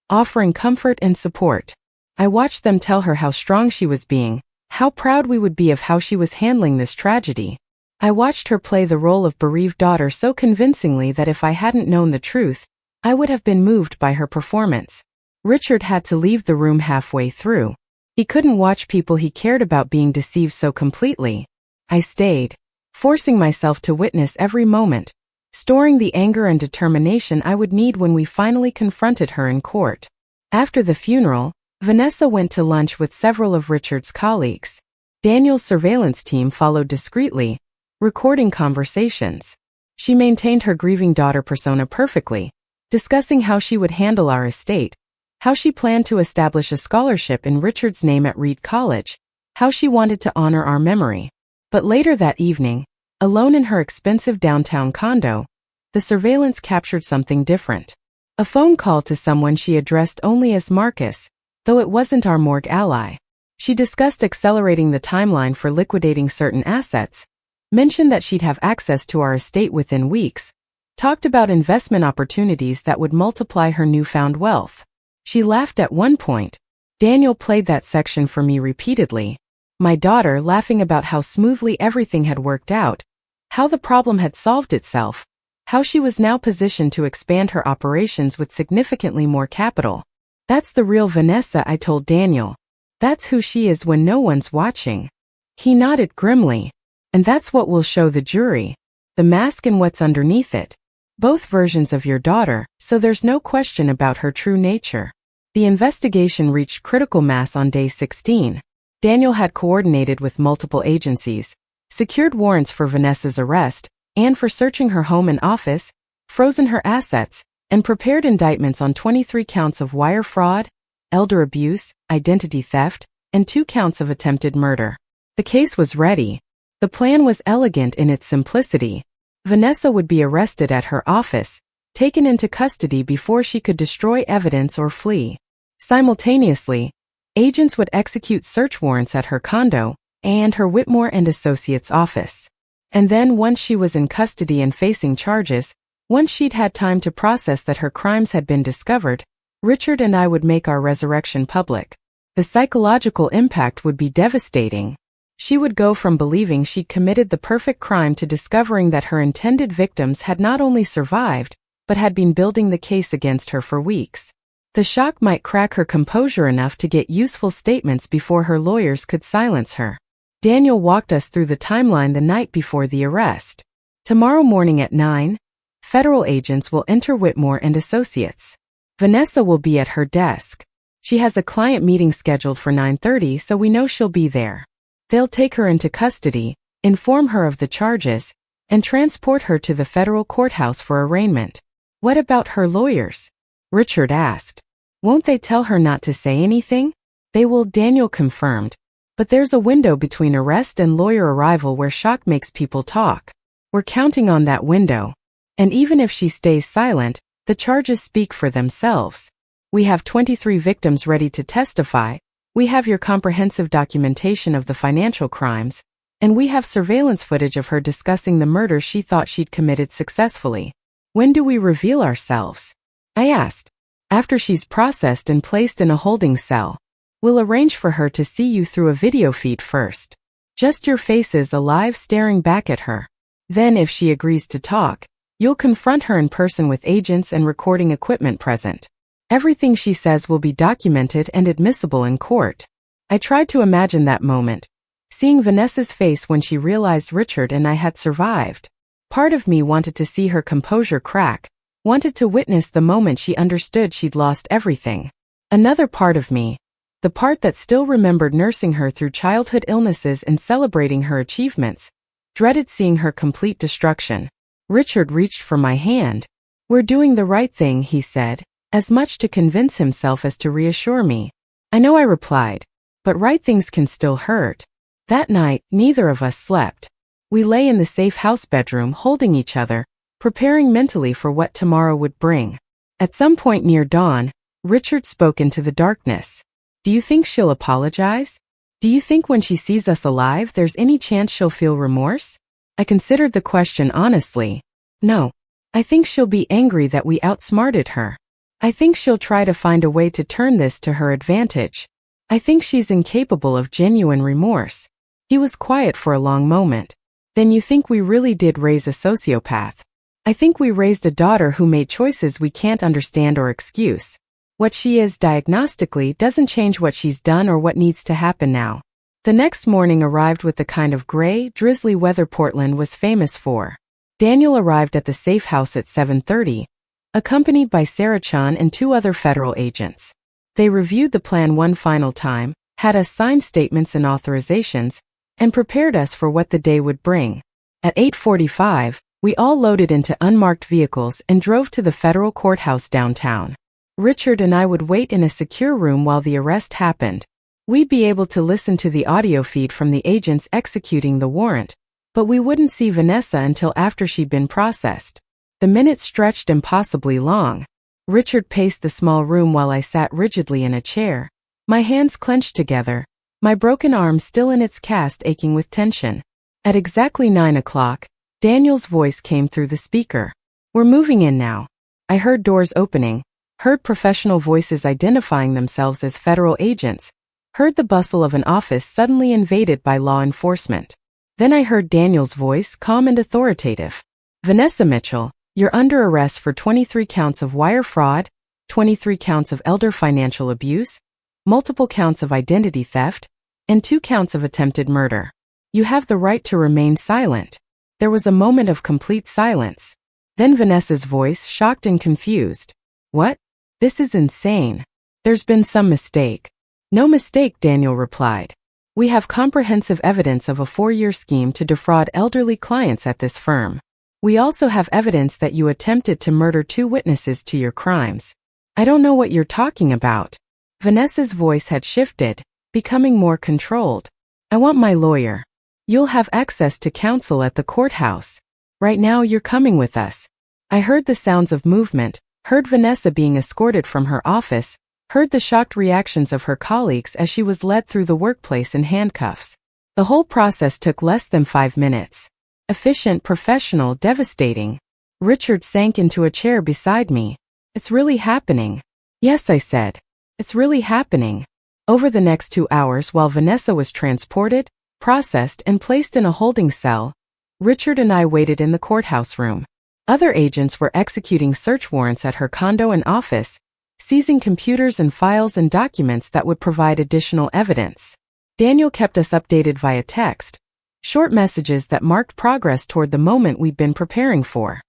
offering comfort and support. I watched them tell her how strong she was being, how proud we would be of how she was handling this tragedy. I watched her play the role of bereaved daughter so convincingly that if I hadn't known the truth, I would have been moved by her performance. Richard had to leave the room halfway through. He couldn't watch people he cared about being deceived so completely. I stayed, forcing myself to witness every moment, storing the anger and determination I would need when we finally confronted her in court. After the funeral, Vanessa went to lunch with several of Richard's colleagues. Daniel's surveillance team followed discreetly, recording conversations. She maintained her grieving daughter persona perfectly, discussing how she would handle our estate, how she planned to establish a scholarship in Richard's name at Reed College, how she wanted to honor our memory. But later that evening, alone in her expensive downtown condo, the surveillance captured something different. A phone call to someone she addressed only as Marcus, though it wasn't our morgue ally. She discussed accelerating the timeline for liquidating certain assets, mentioned that she'd have access to our estate within weeks, talked about investment opportunities that would multiply her newfound wealth. She laughed at one point. Daniel played that section for me repeatedly. My daughter laughing about how smoothly everything had worked out, how the problem had solved itself, how she was now positioned to expand her operations with significantly more capital. That's the real Vanessa, I told Daniel. That's who she is when no one's watching. He nodded grimly. And that's what we'll show the jury. The mask and what's underneath it. Both versions of your daughter, so there's no question about her true nature. The investigation reached critical mass on day 16. Daniel had coordinated with multiple agencies, secured warrants for Vanessa's arrest, and for searching her home and office, frozen her assets, and prepared indictments on 23 counts of wire fraud, elder abuse, identity theft, and 2 counts of attempted murder. The case was ready. The plan was elegant in its simplicity. Vanessa would be arrested at her office, taken into custody before she could destroy evidence or flee. Simultaneously, agents would execute search warrants at her condo and her Whitmore and Associates office. And then once she was in custody and facing charges, once she'd had time to process that her crimes had been discovered, Richard and I would make our resurrection public. The psychological impact would be devastating. She would go from believing she'd committed the perfect crime to discovering that her intended victims had not only survived, but had been building the case against her for weeks. The shock might crack her composure enough to get useful statements before her lawyers could silence her. Daniel walked us through the timeline the night before the arrest. Tomorrow morning at 9, federal agents will enter Whitmore and Associates. Vanessa will be at her desk. She has a client meeting scheduled for 9:30, so we know she'll be there. They'll take her into custody, inform her of the charges, and transport her to the federal courthouse for arraignment. What about her lawyers? Richard asked. Won't they tell her not to say anything? They will, Daniel confirmed. But there's a window between arrest and lawyer arrival where shock makes people talk. We're counting on that window. And even if she stays silent, the charges speak for themselves. We have 23 victims ready to testify. We have your comprehensive documentation of the financial crimes, and we have surveillance footage of her discussing the murder she thought she'd committed successfully. When do we reveal ourselves? I asked. After she's processed and placed in a holding cell. We'll arrange for her to see you through a video feed first. Just your faces alive staring back at her. Then if she agrees to talk, you'll confront her in person with agents and recording equipment present. Everything she says will be documented and admissible in court. I tried to imagine that moment, seeing Vanessa's face when she realized Richard and I had survived. Part of me wanted to see her composure crack, wanted to witness the moment she understood she'd lost everything. Another part of me, the part that still remembered nursing her through childhood illnesses and celebrating her achievements, dreaded seeing her complete destruction. Richard reached for my hand. We're doing the right thing, he said, as much to convince himself as to reassure me. I know, I replied, but right things can still hurt. That night, neither of us slept. We lay in the safe house bedroom holding each other, preparing mentally for what tomorrow would bring. At some point near dawn, Richard spoke into the darkness. Do you think she'll apologize? Do you think when she sees us alive there's any chance she'll feel remorse? I considered the question honestly. No. I think she'll be angry that we outsmarted her. I think she'll try to find a way to turn this to her advantage. I think she's incapable of genuine remorse. He was quiet for a long moment. Then you think we really did raise a sociopath? I think we raised a daughter who made choices we can't understand or excuse. What she is diagnostically doesn't change what she's done or what needs to happen now. The next morning arrived with the kind of gray, drizzly weather Portland was famous for. Daniel arrived at the safe house at 7:30, accompanied by Sarah Chen and 2 other federal agents. They reviewed the plan one final time, had us sign statements and authorizations, and prepared us for what the day would bring. At 8:45, we all loaded into unmarked vehicles and drove to the federal courthouse downtown. Richard and I would wait in a secure room while the arrest happened. We'd be able to listen to the audio feed from the agents executing the warrant, but we wouldn't see Vanessa until after she'd been processed. The minutes stretched impossibly long. Richard paced the small room while I sat rigidly in a chair, my hands clenched together, my broken arm still in its cast aching with tension. At exactly 9 o'clock, Daniel's voice came through the speaker. We're moving in now. I heard doors opening, heard professional voices identifying themselves as federal agents, heard the bustle of an office suddenly invaded by law enforcement. Then I heard Daniel's voice, calm and authoritative. Vanessa Mitchell, you're under arrest for 23 counts of wire fraud, 23 counts of elder financial abuse, multiple counts of identity theft, and 2 counts of attempted murder. You have the right to remain silent. There was a moment of complete silence. Then Vanessa's voice, shocked and confused. What? This is insane. There's been some mistake. No mistake, Daniel replied. We have comprehensive evidence of a 4-year scheme to defraud elderly clients at this firm. We also have evidence that you attempted to murder 2 witnesses to your crimes. I don't know what you're talking about. Vanessa's voice had shifted, becoming more controlled. I want my lawyer. You'll have access to counsel at the courthouse. Right now you're coming with us. I heard the sounds of movement, heard Vanessa being escorted from her office, heard the shocked reactions of her colleagues as she was led through the workplace in handcuffs. The whole process took less than 5 minutes. Efficient, professional, devastating. Richard sank into a chair beside me. It's really happening. Yes, I said. It's really happening. Over the next 2 hours while Vanessa was transported, processed, and placed in a holding cell, Richard and I waited in the courthouse room. Other agents were executing search warrants at her condo and office, seizing computers and files and documents that would provide additional evidence. Daniel kept us updated via text, short messages that marked progress toward the moment we'd been preparing for.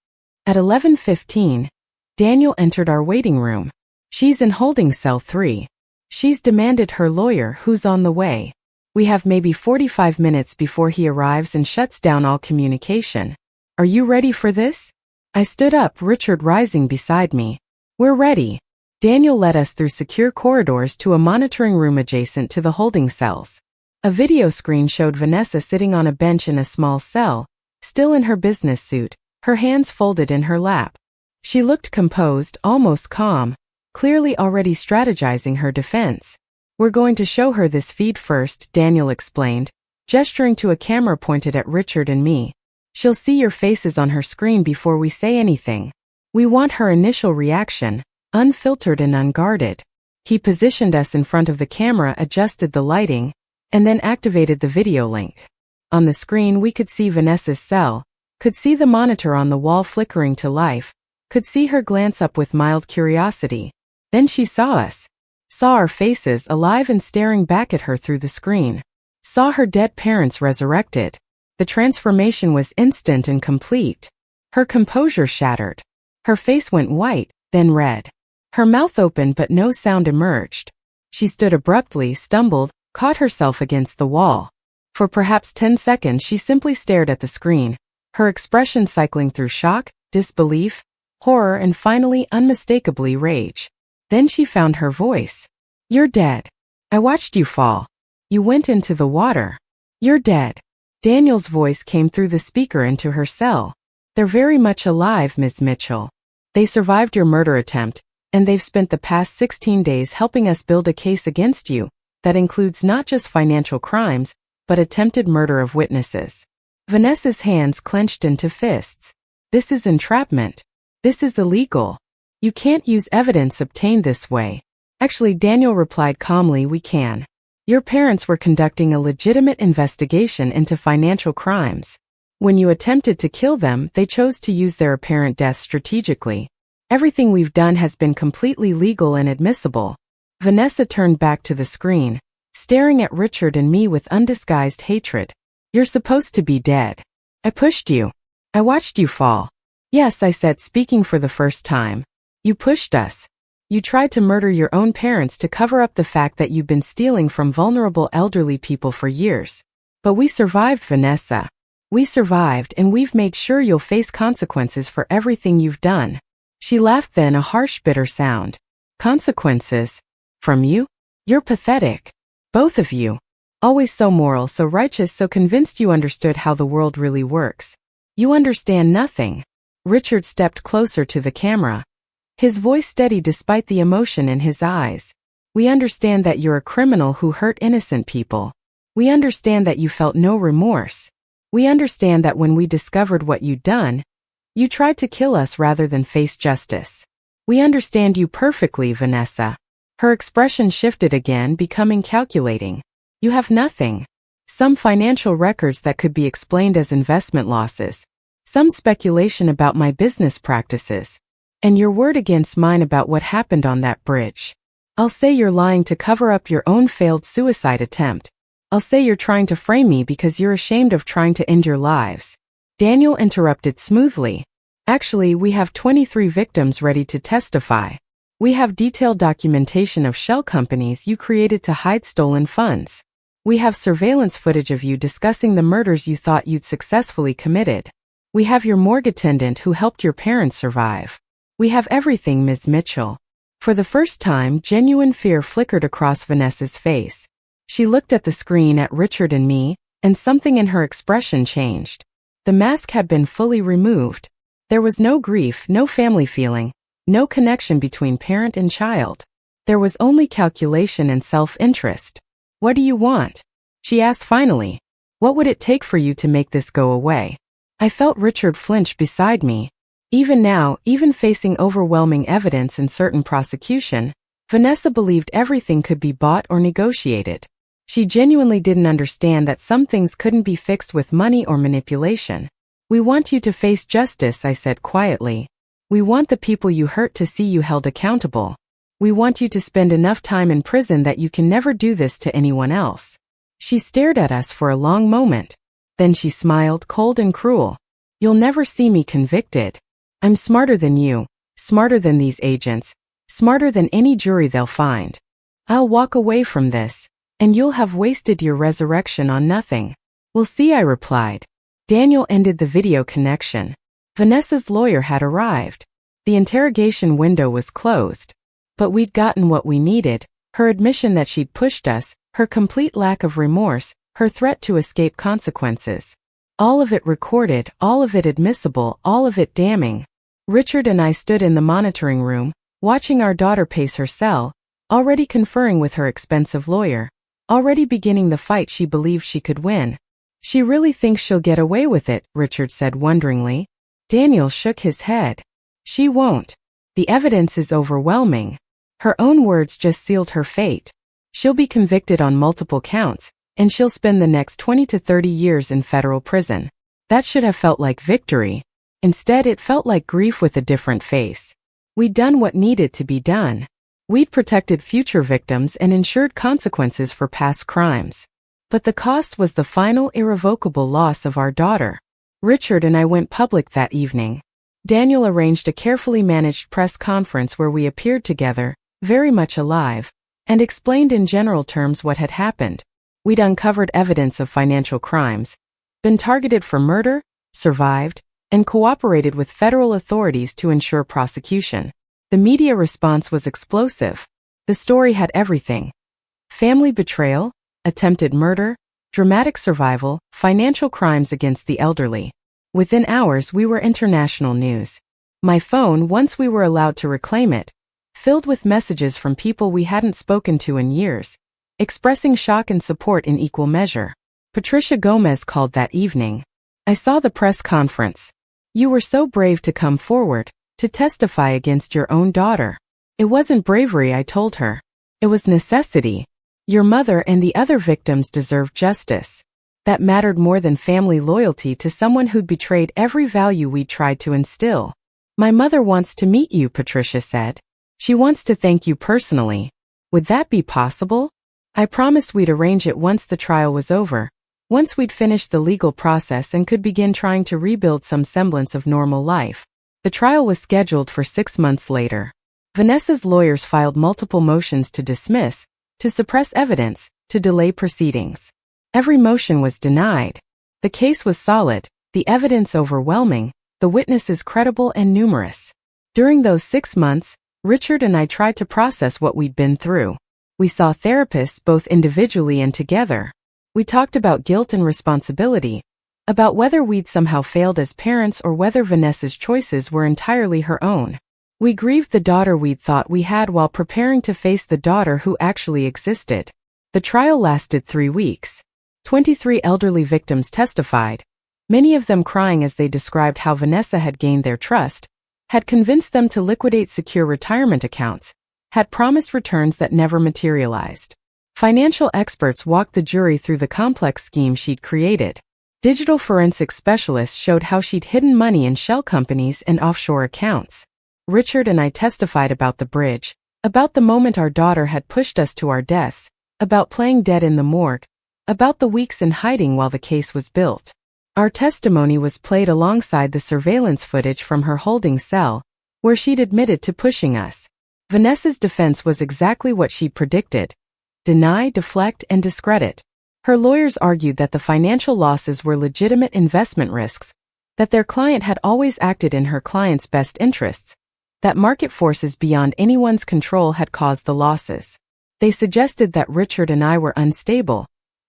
At 11:15, Daniel entered our waiting room. She's in holding cell 3. She's demanded her lawyer, who's on the way. We have maybe 45 minutes before he arrives and shuts down all communication. Are you ready for this? I stood up, Richard rising beside me. We're ready. Daniel led us through secure corridors to a monitoring room adjacent to the holding cells. A video screen showed Vanessa sitting on a bench in a small cell, still in her business suit, her hands folded in her lap. She looked composed, almost calm, clearly already strategizing her defense. We're going to show her this feed first, Daniel explained, gesturing to a camera pointed at Richard and me. She'll see your faces on her screen before we say anything. We want her initial reaction, unfiltered and unguarded. He positioned us in front of the camera, adjusted the lighting, and then activated the video link. On the screen we could see Vanessa's cell, could see the monitor on the wall flickering to life, could see her glance up with mild curiosity. Then she saw us, saw our faces alive and staring back at her through the screen, saw her dead parents resurrected. The transformation was instant and complete. Her composure shattered. Her face went white, then red. Her mouth opened but no sound emerged. She stood abruptly, stumbled, caught herself against the wall. For perhaps 10 seconds she simply stared at the screen, her expression cycling through shock, disbelief, horror, and finally unmistakably rage. Then she found her voice. You're dead. I watched you fall. You went into the water. You're dead. Daniel's voice came through the speaker into her cell. They're very much alive, Ms. Mitchell. They survived your murder attempt, and they've spent the past 16 days helping us build a case against you that includes not just financial crimes, but attempted murder of witnesses. Vanessa's hands clenched into fists. This is entrapment. This is illegal. You can't use evidence obtained this way. Actually, Daniel replied calmly, we can. Your parents were conducting a legitimate investigation into financial crimes. When you attempted to kill them, they chose to use their apparent death strategically. Everything we've done has been completely legal and admissible. Vanessa turned back to the screen, staring at Richard and me with undisguised hatred. You're supposed to be dead. I pushed you. I watched you fall. Yes, I said, speaking for the first time. You pushed us. You tried to murder your own parents to cover up the fact that you've been stealing from vulnerable elderly people for years. But we survived, Vanessa. We survived, and we've made sure you'll face consequences for everything you've done. She laughed, then a harsh, bitter sound. Consequences? From you? You're pathetic. Both of you. Always so moral, so righteous, so convinced you understood how the world really works. You understand nothing. Richard stepped closer to the camera, his voice steady despite the emotion in his eyes. We understand that you're a criminal who hurt innocent people. We understand that you felt no remorse. We understand that when we discovered what you'd done, you tried to kill us rather than face justice. We understand you perfectly, Vanessa. Her expression shifted again, becoming calculating. You have nothing. Some financial records that could be explained as investment losses. Some speculation about my business practices. And your word against mine about what happened on that bridge. I'll say you're lying to cover up your own failed suicide attempt. I'll say you're trying to frame me because you're ashamed of trying to end your lives. Daniel interrupted smoothly. Actually, we have 23 victims ready to testify. We have detailed documentation of shell companies you created to hide stolen funds. We have surveillance footage of you discussing the murders you thought you'd successfully committed. We have your morgue attendant who helped your parents survive. We have everything, Ms. Mitchell. For the first time, genuine fear flickered across Vanessa's face. She looked at the screen at Richard and me, and something in her expression changed. The mask had been fully removed. There was no grief, no family feeling, no connection between parent and child. There was only calculation and self-interest. What do you want? She asked finally. What would it take for you to make this go away? I felt Richard flinch beside me. Even now, even facing overwhelming evidence and certain prosecution, Vanessa believed everything could be bought or negotiated. She genuinely didn't understand that some things couldn't be fixed with money or manipulation. We want you to face justice, I said quietly. We want the people you hurt to see you held accountable. We want you to spend enough time in prison that you can never do this to anyone else. She stared at us for a long moment. Then she smiled, cold and cruel. You'll never see me convicted. I'm smarter than you, smarter than these agents, smarter than any jury they'll find. I'll walk away from this, and you'll have wasted your resurrection on nothing. We'll see, I replied. Daniel ended the video connection. Vanessa's lawyer had arrived. The interrogation window was closed. But we'd gotten what we needed, her admission that she'd pushed us, her complete lack of remorse, her threat to escape consequences. All of it recorded, all of it admissible, all of it damning. Richard and I stood in the monitoring room, watching our daughter pace her cell, already conferring with her expensive lawyer, already beginning the fight she believed she could win. She really thinks she'll get away with it, Richard said wonderingly. Daniel shook his head. She won't. The evidence is overwhelming. Her own words just sealed her fate. She'll be convicted on multiple counts, and she'll spend the next 20 to 30 years in federal prison. That should have felt like victory. Instead, it felt like grief with a different face. We'd done what needed to be done. We'd protected future victims and ensured consequences for past crimes. But the cost was the final irrevocable loss of our daughter. Richard and I went public that evening. Daniel arranged a carefully managed press conference where we appeared together, very much alive, and explained in general terms what had happened. We'd uncovered evidence of financial crimes, been targeted for murder, survived, and cooperated with federal authorities to ensure prosecution. The media response was explosive. The story had everything: family betrayal, attempted murder, dramatic survival, financial crimes against the elderly. Within hours, we were international news. My phone, once we were allowed to reclaim it, filled with messages from people we hadn't spoken to in years, expressing shock and support in equal measure. Patricia Gomez called that evening. I saw the press conference. You were so brave to come forward, to testify against your own daughter. It wasn't bravery, I told her. It was necessity. Your mother and the other victims deserved justice. That mattered more than family loyalty to someone who'd betrayed every value we tried to instill. My mother wants to meet you, Patricia said. She wants to thank you personally. Would that be possible? I promised we'd arrange it once the trial was over, once we'd finished the legal process and could begin trying to rebuild some semblance of normal life. The trial was scheduled for 6 months later. Vanessa's lawyers filed multiple motions to dismiss, to suppress evidence, to delay proceedings. Every motion was denied. The case was solid, the evidence overwhelming, the witnesses credible and numerous. During those 6 months, Richard and I tried to process what we'd been through. We saw therapists both individually and together. We talked about guilt and responsibility, about whether we'd somehow failed as parents or whether Vanessa's choices were entirely her own. We grieved the daughter we'd thought we had while preparing to face the daughter who actually existed. The trial lasted 3 weeks. 23 elderly victims testified, many of them crying as they described how Vanessa had gained their trust, had convinced them to liquidate secure retirement accounts, had promised returns that never materialized. Financial experts walked the jury through the complex scheme she'd created. Digital forensic specialists showed how she'd hidden money in shell companies and offshore accounts. Richard and I testified about the bridge, about the moment our daughter had pushed us to our deaths, about playing dead in the morgue, about the weeks in hiding while the case was built. Our testimony was played alongside the surveillance footage from her holding cell, where she'd admitted to pushing us. Vanessa's defense was exactly what she'd predicted: deny, deflect, and discredit. Her lawyers argued that the financial losses were legitimate investment risks, that their client had always acted in her client's best interests, that market forces beyond anyone's control had caused the losses. They suggested that Richard and I were unstable,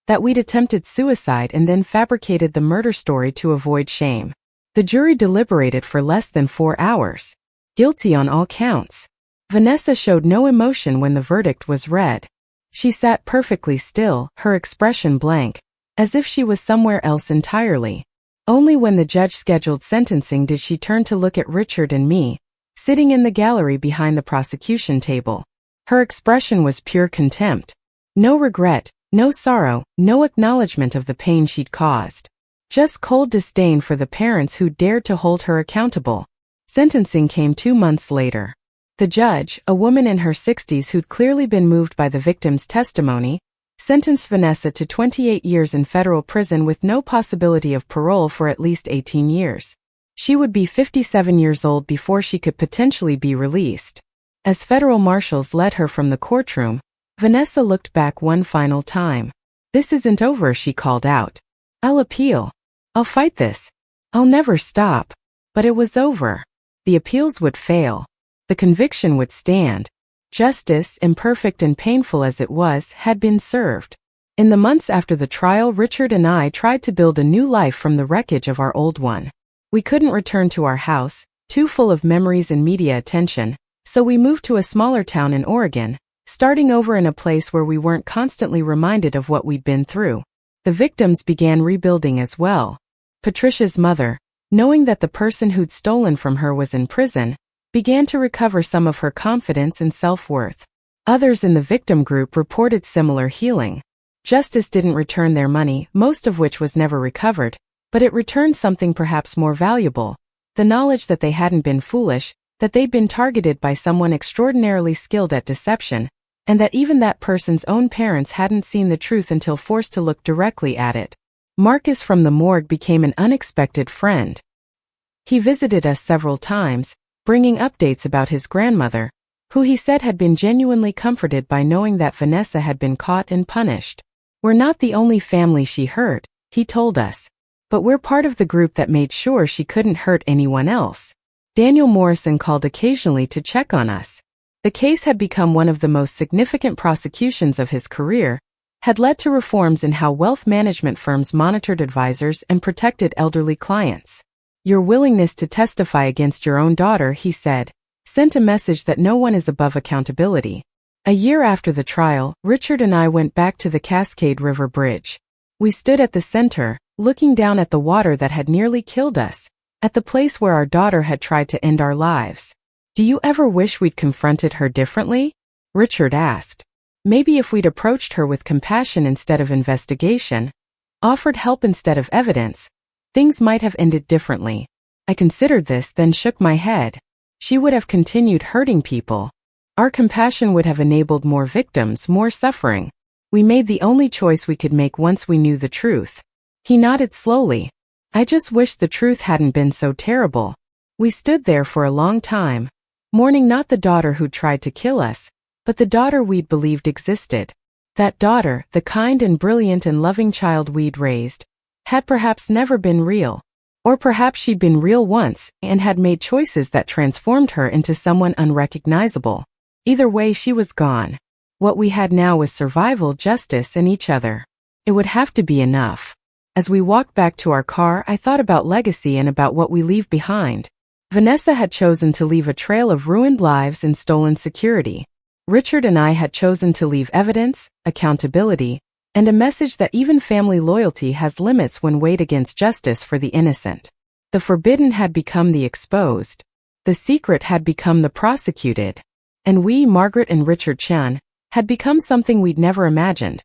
that we'd attempted suicide and then fabricated the murder story to avoid shame. The jury deliberated for less than 4 hours. Guilty on all counts. Vanessa showed no emotion when the verdict was read. She sat perfectly still, her expression blank, as if she was somewhere else entirely. Only when the judge scheduled sentencing did she turn to look at Richard and me, sitting in the gallery behind the prosecution table. Her expression was pure contempt. No regret, no sorrow, no acknowledgement of the pain she'd caused. Just cold disdain for the parents who dared to hold her accountable. Sentencing came 2 months later. The judge, a woman in her 60s who'd clearly been moved by the victim's testimony, sentenced Vanessa to 28 years in federal prison with no possibility of parole for at least 18 years. She would be 57 years old before she could potentially be released. As federal marshals led her from the courtroom, Vanessa looked back one final time. "This isn't over," she called out. "I'll appeal. I'll fight this. I'll never stop." But it was over. The appeals would fail. The conviction would stand. Justice, imperfect and painful as it was, had been served. In the months after the trial, Richard and I tried to build a new life from the wreckage of our old one. We couldn't return to our house, too full of memories and media attention, so we moved to a smaller town in Oregon, starting over in a place where we weren't constantly reminded of what we'd been through. The victims began rebuilding as well. Patricia's mother, knowing that the person who'd stolen from her was in prison, began to recover some of her confidence and self-worth. Others in the victim group reported similar healing. Justice didn't return their money, most of which was never recovered, but it returned something perhaps more valuable, the knowledge that they hadn't been foolish, that they'd been targeted by someone extraordinarily skilled at deception, and that even that person's own parents hadn't seen the truth until forced to look directly at it. Marcus from the morgue became an unexpected friend. He visited us several times, bringing updates about his grandmother, who he said had been genuinely comforted by knowing that Vanessa had been caught and punished. "We're not the only family she hurt," he told us, "but we're part of the group that made sure she couldn't hurt anyone else." Daniel Morrison called occasionally to check on us. The case had become one of the most significant prosecutions of his career, had led to reforms in how wealth management firms monitored advisors and protected elderly clients. "Your willingness to testify against your own daughter," he said, sent a message that no one is above accountability. A year after the trial, Richard and I went back to the Cascade River Bridge. We stood at the center, looking down at the water that had nearly killed us, at the place where our daughter had tried to end our lives. "Do you ever wish we'd confronted her differently?" Richard asked. "Maybe if we'd approached her with compassion instead of investigation, offered help instead of evidence, things might have ended differently." I considered this, then shook my head. She would have continued hurting people. Our compassion would have enabled more victims, more suffering. We made the only choice we could make once we knew the truth. He nodded slowly. "I just wish the truth hadn't been so terrible." We stood there for a long time, mourning not the daughter who'd tried to kill us, but the daughter we'd believed existed. That daughter, the kind and brilliant and loving child we'd raised, had perhaps never been real. Or perhaps she'd been real once and had made choices that transformed her into someone unrecognizable. Either way, she was gone. What we had now was survival, justice, and each other. It would have to be enough. As we walked back to our car, I thought about legacy and about what we leave behind. Vanessa had chosen to leave a trail of ruined lives and stolen security. Richard and I had chosen to leave evidence, accountability, and a message that even family loyalty has limits when weighed against justice for the innocent. The forbidden had become the exposed. The secret had become the prosecuted. And we, Margaret and Richard Chen, had become something we'd never imagined.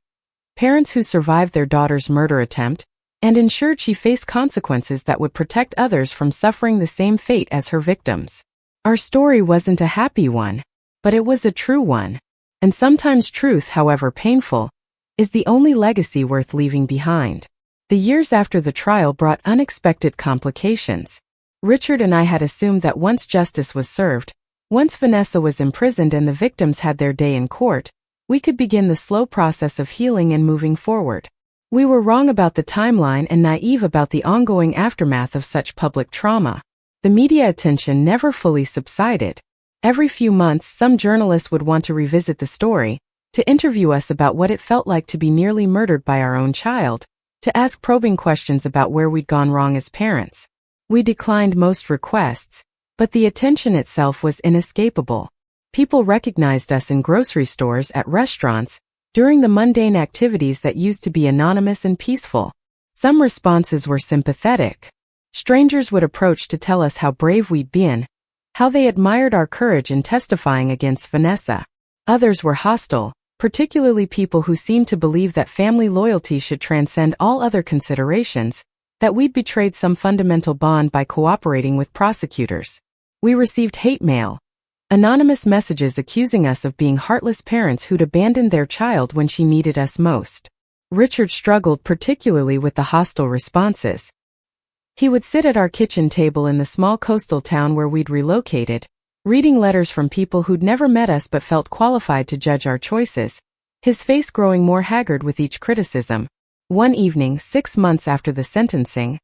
Parents who survived their daughter's murder attempt and ensured she faced consequences that would protect others from suffering the same fate as her victims. Our story wasn't a happy one, but it was a true one. And sometimes truth, however painful, is the only legacy worth leaving behind. The years after the trial brought unexpected complications. Richard and I had assumed that once justice was served, once Vanessa was imprisoned and the victims had their day in court, we could begin the slow process of healing and moving forward. We were wrong about the timeline and naive about the ongoing aftermath of such public trauma. The media attention never fully subsided. Every few months, some journalist would want to revisit the story, to interview us about what it felt like to be nearly murdered by our own child, to ask probing questions about where we'd gone wrong as parents. We declined most requests, but the attention itself was inescapable. People recognized us in grocery stores, at restaurants, during the mundane activities that used to be anonymous and peaceful. Some responses were sympathetic. Strangers would approach to tell us how brave we'd been, how they admired our courage in testifying against Vanessa. Others were hostile, particularly people who seemed to believe that family loyalty should transcend all other considerations, that we'd betrayed some fundamental bond by cooperating with prosecutors. We received hate mail, anonymous messages accusing us of being heartless parents who'd abandoned their child when she needed us most. Richard struggled particularly with the hostile responses. He would sit at our kitchen table in the small coastal town where we'd relocated, reading letters from people who'd never met us but felt qualified to judge our choices, his face growing more haggard with each criticism. One evening, 6 months after the sentencing,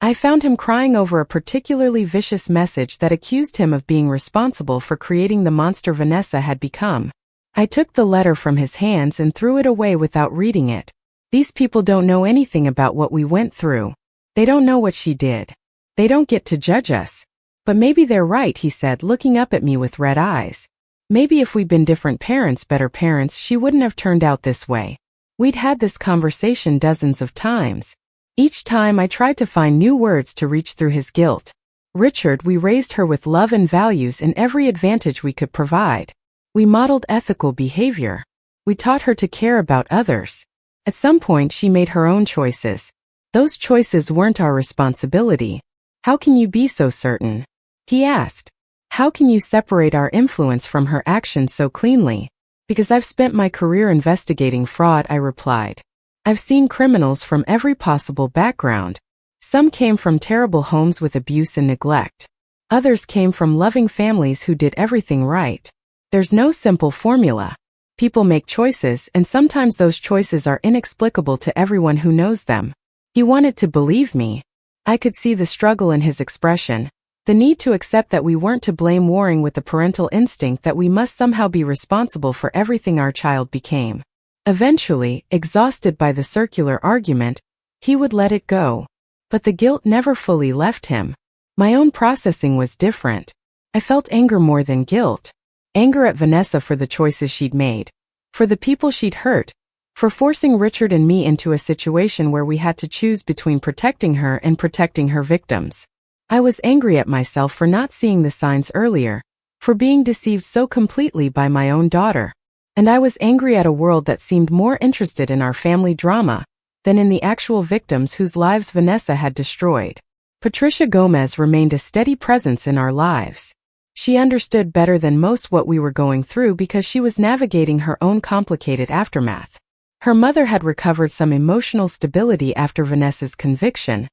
I found him crying over a particularly vicious message that accused him of being responsible for creating the monster Vanessa had become. I took the letter from his hands and threw it away without reading it. These people don't know anything about what we went through. They don't know what she did. They don't get to judge us. But maybe they're right, he said, looking up at me with red eyes. Maybe if we'd been different parents, better parents, she wouldn't have turned out this way. We'd had this conversation dozens of times. Each time I tried to find new words to reach through his guilt. Richard, we raised her with love and values in every advantage we could provide. We modeled ethical behavior. We taught her to care about others. At some point she made her own choices. Those choices weren't our responsibility. How can you be so certain? He asked. How can you separate our influence from her actions so cleanly? Because I've spent my career investigating fraud, I replied. I've seen criminals from every possible background. Some came from terrible homes with abuse and neglect. Others came from loving families who did everything right. There's no simple formula. People make choices, and sometimes those choices are inexplicable to everyone who knows them. He wanted to believe me. I could see the struggle in his expression, the need to accept that we weren't to blame, warring with the parental instinct that we must somehow be responsible for everything our child became. Eventually, exhausted by the circular argument, he would let it go. But the guilt never fully left him. My own processing was different. I felt anger more than guilt. Anger at Vanessa for the choices she'd made, for the people she'd hurt, for forcing Richard and me into a situation where we had to choose between protecting her and protecting her victims. I was angry at myself for not seeing the signs earlier, for being deceived so completely by my own daughter. And I was angry at a world that seemed more interested in our family drama than in the actual victims whose lives Vanessa had destroyed. Patricia Gomez remained a steady presence in our lives. She understood better than most what we were going through because she was navigating her own complicated aftermath. Her mother had recovered some emotional stability after Vanessa's conviction,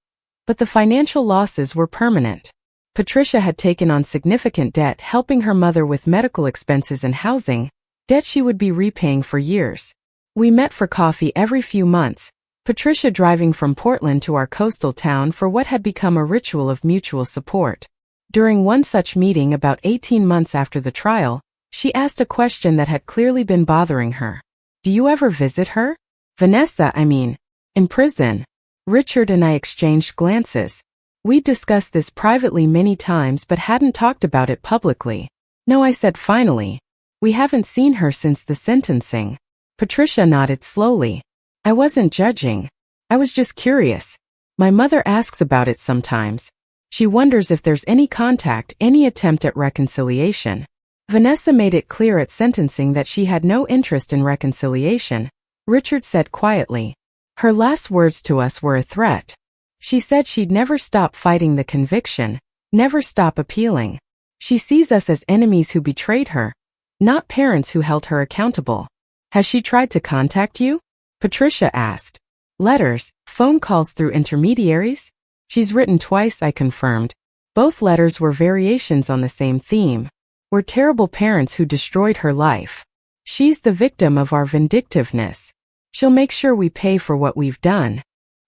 but the financial losses were permanent. Patricia had taken on significant debt, helping her mother with medical expenses and housing, debt she would be repaying for years. We met for coffee every few months, Patricia driving from Portland to our coastal town for what had become a ritual of mutual support. During one such meeting about 18 months after the trial, she asked a question that had clearly been bothering her. Do you ever visit her? Vanessa, I mean. In prison. Richard and I exchanged glances. We'd discussed this privately many times but hadn't talked about it publicly. No, I said finally. We haven't seen her since the sentencing. Patricia nodded slowly. I wasn't judging. I was just curious. My mother asks about it sometimes. She wonders if there's any contact, any attempt at reconciliation. Vanessa made it clear at sentencing that she had no interest in reconciliation, Richard said quietly. Her last words to us were a threat. She said she'd never stop fighting the conviction, never stop appealing. She sees us as enemies who betrayed her, not parents who held her accountable. Has she tried to contact you? Patricia asked. Letters, phone calls through intermediaries? She's written twice, I confirmed. Both letters were variations on the same theme. We're terrible parents who destroyed her life. She's the victim of our vindictiveness. She'll make sure we pay for what we've done.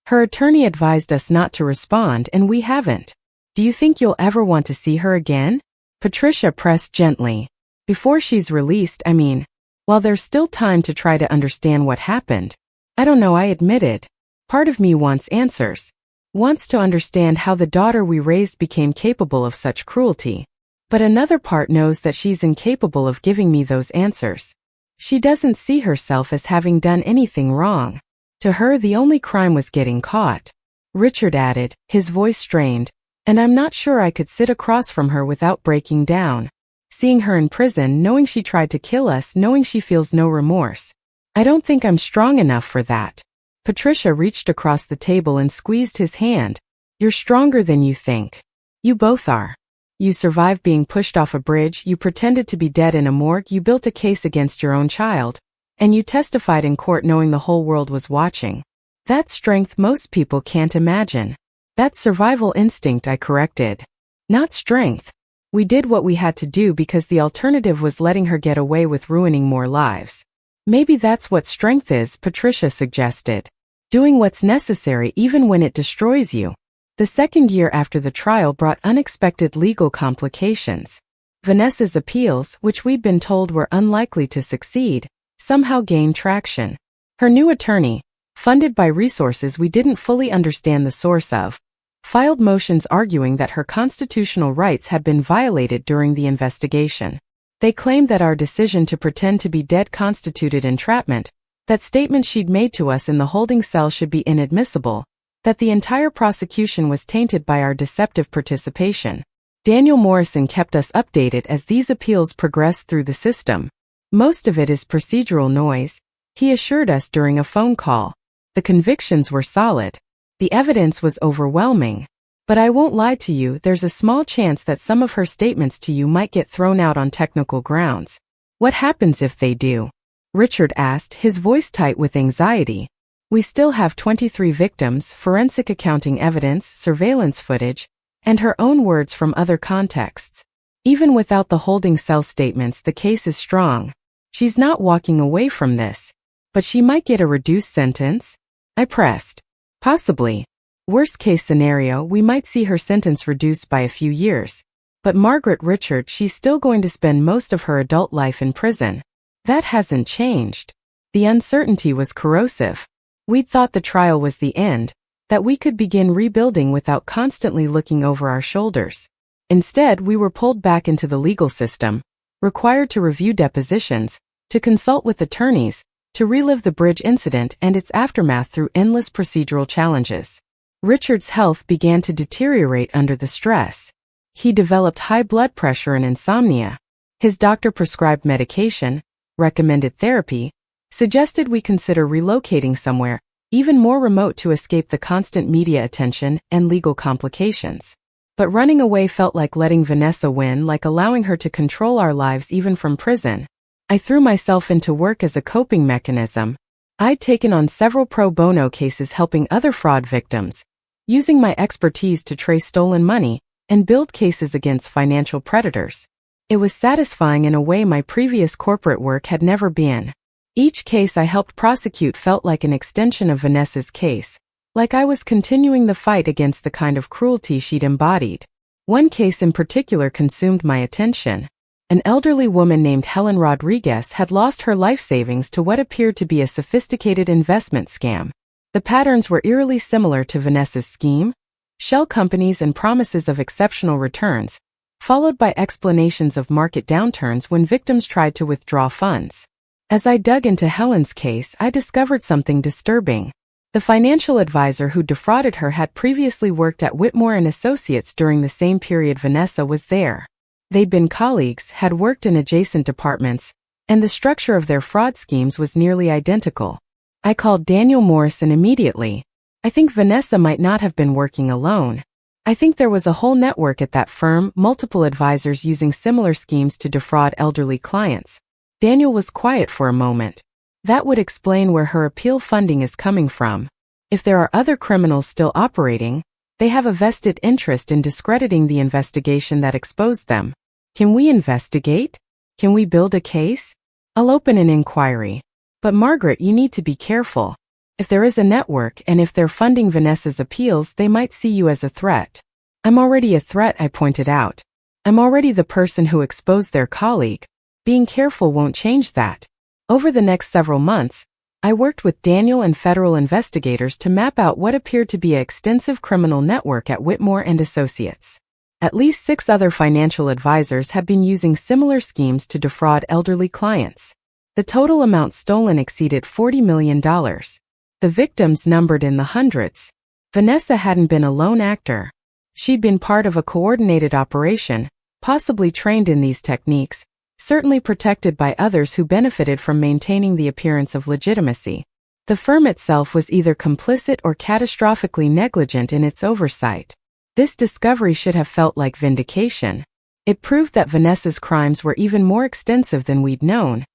Her attorney advised us not to respond, and we haven't. Do you think you'll ever want to see her again? Patricia pressed gently. Before she's released, I mean. While there's still time to try to understand what happened. I don't know, I admitted. Part of me wants answers. Wants to understand how the daughter we raised became capable of such cruelty. But another part knows that she's incapable of giving me those answers. She doesn't see herself as having done anything wrong. To her, the only crime was getting caught. Richard added, his voice strained, and I'm not sure I could sit across from her without breaking down. Seeing her in prison, knowing she tried to kill us, knowing she feels no remorse. I don't think I'm strong enough for that. Patricia reached across the table and squeezed his hand. You're stronger than you think. You both are. You survived being pushed off a bridge, you pretended to be dead in a morgue, you built a case against your own child, and you testified in court knowing the whole world was watching. That's strength most people can't imagine. That's survival instinct, I corrected. Not strength. We did what we had to do because the alternative was letting her get away with ruining more lives. Maybe that's what strength is, Patricia suggested. Doing what's necessary even when it destroys you. The second year after the trial brought unexpected legal complications. Vanessa's appeals, which we'd been told were unlikely to succeed, somehow gained traction. Her new attorney, funded by resources we didn't fully understand the source of, filed motions arguing that her constitutional rights had been violated during the investigation. They claimed that our decision to pretend to be dead constituted entrapment, that statements she'd made to us in the holding cell should be inadmissible, that the entire prosecution was tainted by our deceptive participation. Daniel Morrison kept us updated as these appeals progressed through the system. Most of it is procedural noise, he assured us during a phone call. The convictions were solid. The evidence was overwhelming. But I won't lie to you, there's a small chance that some of her statements to you might get thrown out on technical grounds. What happens if they do? Richard asked, his voice tight with anxiety. We still have 23 victims, forensic accounting evidence, surveillance footage, and her own words from other contexts. Even without the holding cell statements, the case is strong. She's not walking away from this. But she might get a reduced sentence? I pressed. Possibly. Worst case scenario, we might see her sentence reduced by a few years. But Margaret Richard, she's still going to spend most of her adult life in prison. That hasn't changed. The uncertainty was corrosive. We'd thought the trial was the end, that we could begin rebuilding without constantly looking over our shoulders. Instead, we were pulled back into the legal system, required to review depositions, to consult with attorneys, to relive the bridge incident and its aftermath through endless procedural challenges. Richard's health began to deteriorate under the stress. He developed high blood pressure and insomnia. His doctor prescribed medication, recommended therapy, suggested we consider relocating somewhere, even more remote to escape the constant media attention and legal complications. But running away felt like letting Vanessa win, like allowing her to control our lives even from prison. I threw myself into work as a coping mechanism. I'd taken on several pro bono cases helping other fraud victims, using my expertise to trace stolen money and build cases against financial predators. It was satisfying in a way my previous corporate work had never been. Each case I helped prosecute felt like an extension of Vanessa's case, like I was continuing the fight against the kind of cruelty she'd embodied. One case in particular consumed my attention. An elderly woman named Helen Rodriguez had lost her life savings to what appeared to be a sophisticated investment scam. The patterns were eerily similar to Vanessa's scheme: shell companies and promises of exceptional returns, followed by explanations of market downturns when victims tried to withdraw funds. As I dug into Helen's case, I discovered something disturbing. The financial advisor who defrauded her had previously worked at Whitmore and Associates during the same period Vanessa was there. They'd been colleagues, had worked in adjacent departments, and the structure of their fraud schemes was nearly identical. I called Daniel Morrison immediately. I think Vanessa might not have been working alone. I think there was a whole network at that firm, multiple advisors using similar schemes to defraud elderly clients. Daniel was quiet for a moment. That would explain where her appeal funding is coming from. If there are other criminals still operating, they have a vested interest in discrediting the investigation that exposed them. Can we investigate? Can we build a case? I'll open an inquiry. But Margaret, you need to be careful. If there is a network and if they're funding Vanessa's appeals, they might see you as a threat. I'm already a threat, I pointed out. I'm already the person who exposed their colleague. Being careful won't change that. Over the next several months, I worked with Daniel and federal investigators to map out what appeared to be an extensive criminal network at Whitmore and Associates. At least 6 other financial advisors have been using similar schemes to defraud elderly clients. The total amount stolen exceeded $40 million. The victims numbered in the hundreds. Vanessa hadn't been a lone actor. She'd been part of a coordinated operation, possibly trained in these techniques, certainly protected by others who benefited from maintaining the appearance of legitimacy. The firm itself was either complicit or catastrophically negligent in its oversight. This discovery should have felt like vindication. It proved that Vanessa's crimes were even more extensive than we'd known,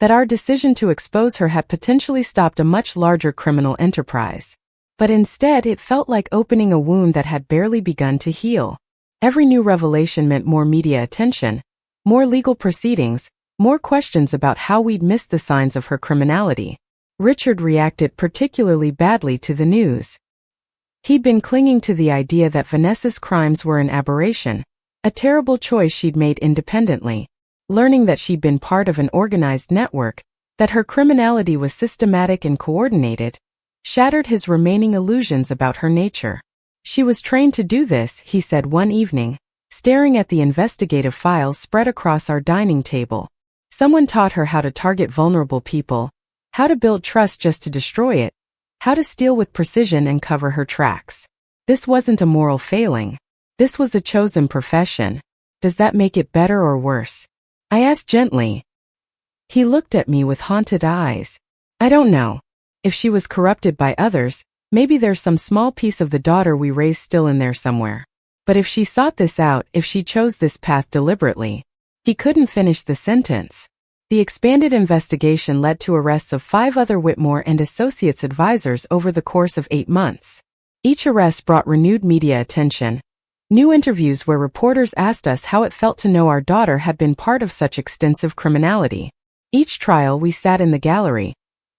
that our decision to expose her had potentially stopped a much larger criminal enterprise. But instead, it felt like opening a wound that had barely begun to heal. Every new revelation meant more media attention, more legal proceedings, more questions about how we'd missed the signs of her criminality. Richard reacted particularly badly to the news. He'd been clinging to the idea that Vanessa's crimes were an aberration, a terrible choice she'd made independently. Learning that she'd been part of an organized network, that her criminality was systematic and coordinated, shattered his remaining illusions about her nature. She was trained to do this, he said one evening, staring at the investigative files spread across our dining table. Someone taught her how to target vulnerable people, how to build trust just to destroy it, how to steal with precision and cover her tracks. This wasn't a moral failing. This was a chosen profession. Does that make it better or worse? I asked gently. He looked at me with haunted eyes. I don't know. If she was corrupted by others, maybe there's some small piece of the daughter we raised still in there somewhere. But if she sought this out, if she chose this path deliberately. He couldn't finish the sentence. The expanded investigation led to arrests of 5 other Whitmore and Associates advisors over the course of 8 months. Each arrest brought renewed media attention. New interviews where reporters asked us how it felt to know our daughter had been part of such extensive criminality. Each trial we sat in the gallery,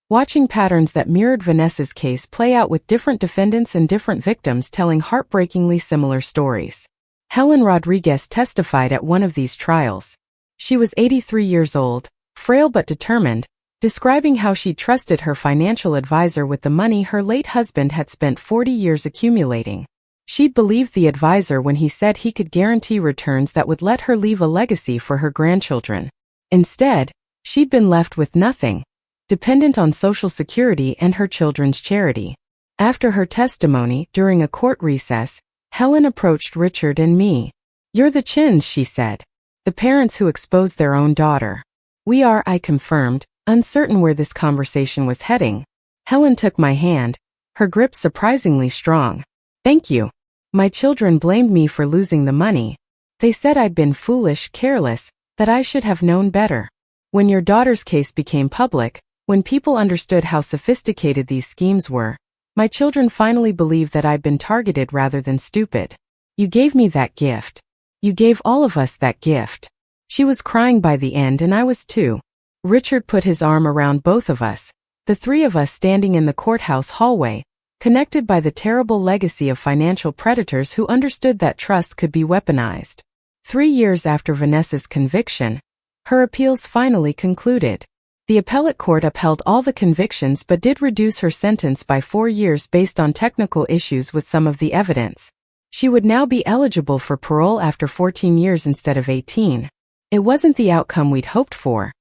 watching patterns that mirrored Vanessa's case play out with different defendants and different victims telling heartbreakingly similar stories. Helen Rodriguez testified at one of these trials. She was 83 years old, frail but determined, describing how she trusted her financial advisor with the money her late husband had spent 40 years accumulating. She'd believed the advisor when he said he could guarantee returns that would let her leave a legacy for her grandchildren. Instead, she'd been left with nothing, dependent on Social Security and her children's charity. After her testimony, during a court recess, Helen approached Richard and me. "You're the Chens," she said. "The parents who exposed their own daughter." "We are," I confirmed, uncertain where this conversation was heading. Helen took my hand, her grip surprisingly strong. "Thank you. My children blamed me for losing the money. They said I'd been foolish, careless, that I should have known better. When your daughter's case became public, when people understood how sophisticated these schemes were, my children finally believed that I'd been targeted rather than stupid. You gave me that gift. You gave all of us that gift." She was crying by the end and I was too. Richard put his arm around both of us, the 3 of us standing in the courthouse hallway, connected by the terrible legacy of financial predators who understood that trust could be weaponized. 3 years after Vanessa's conviction, her appeals finally concluded. The appellate court upheld all the convictions but did reduce her sentence by 4 years based on technical issues with some of the evidence. She would now be eligible for parole after 14 years instead of 18. It wasn't the outcome we'd hoped for,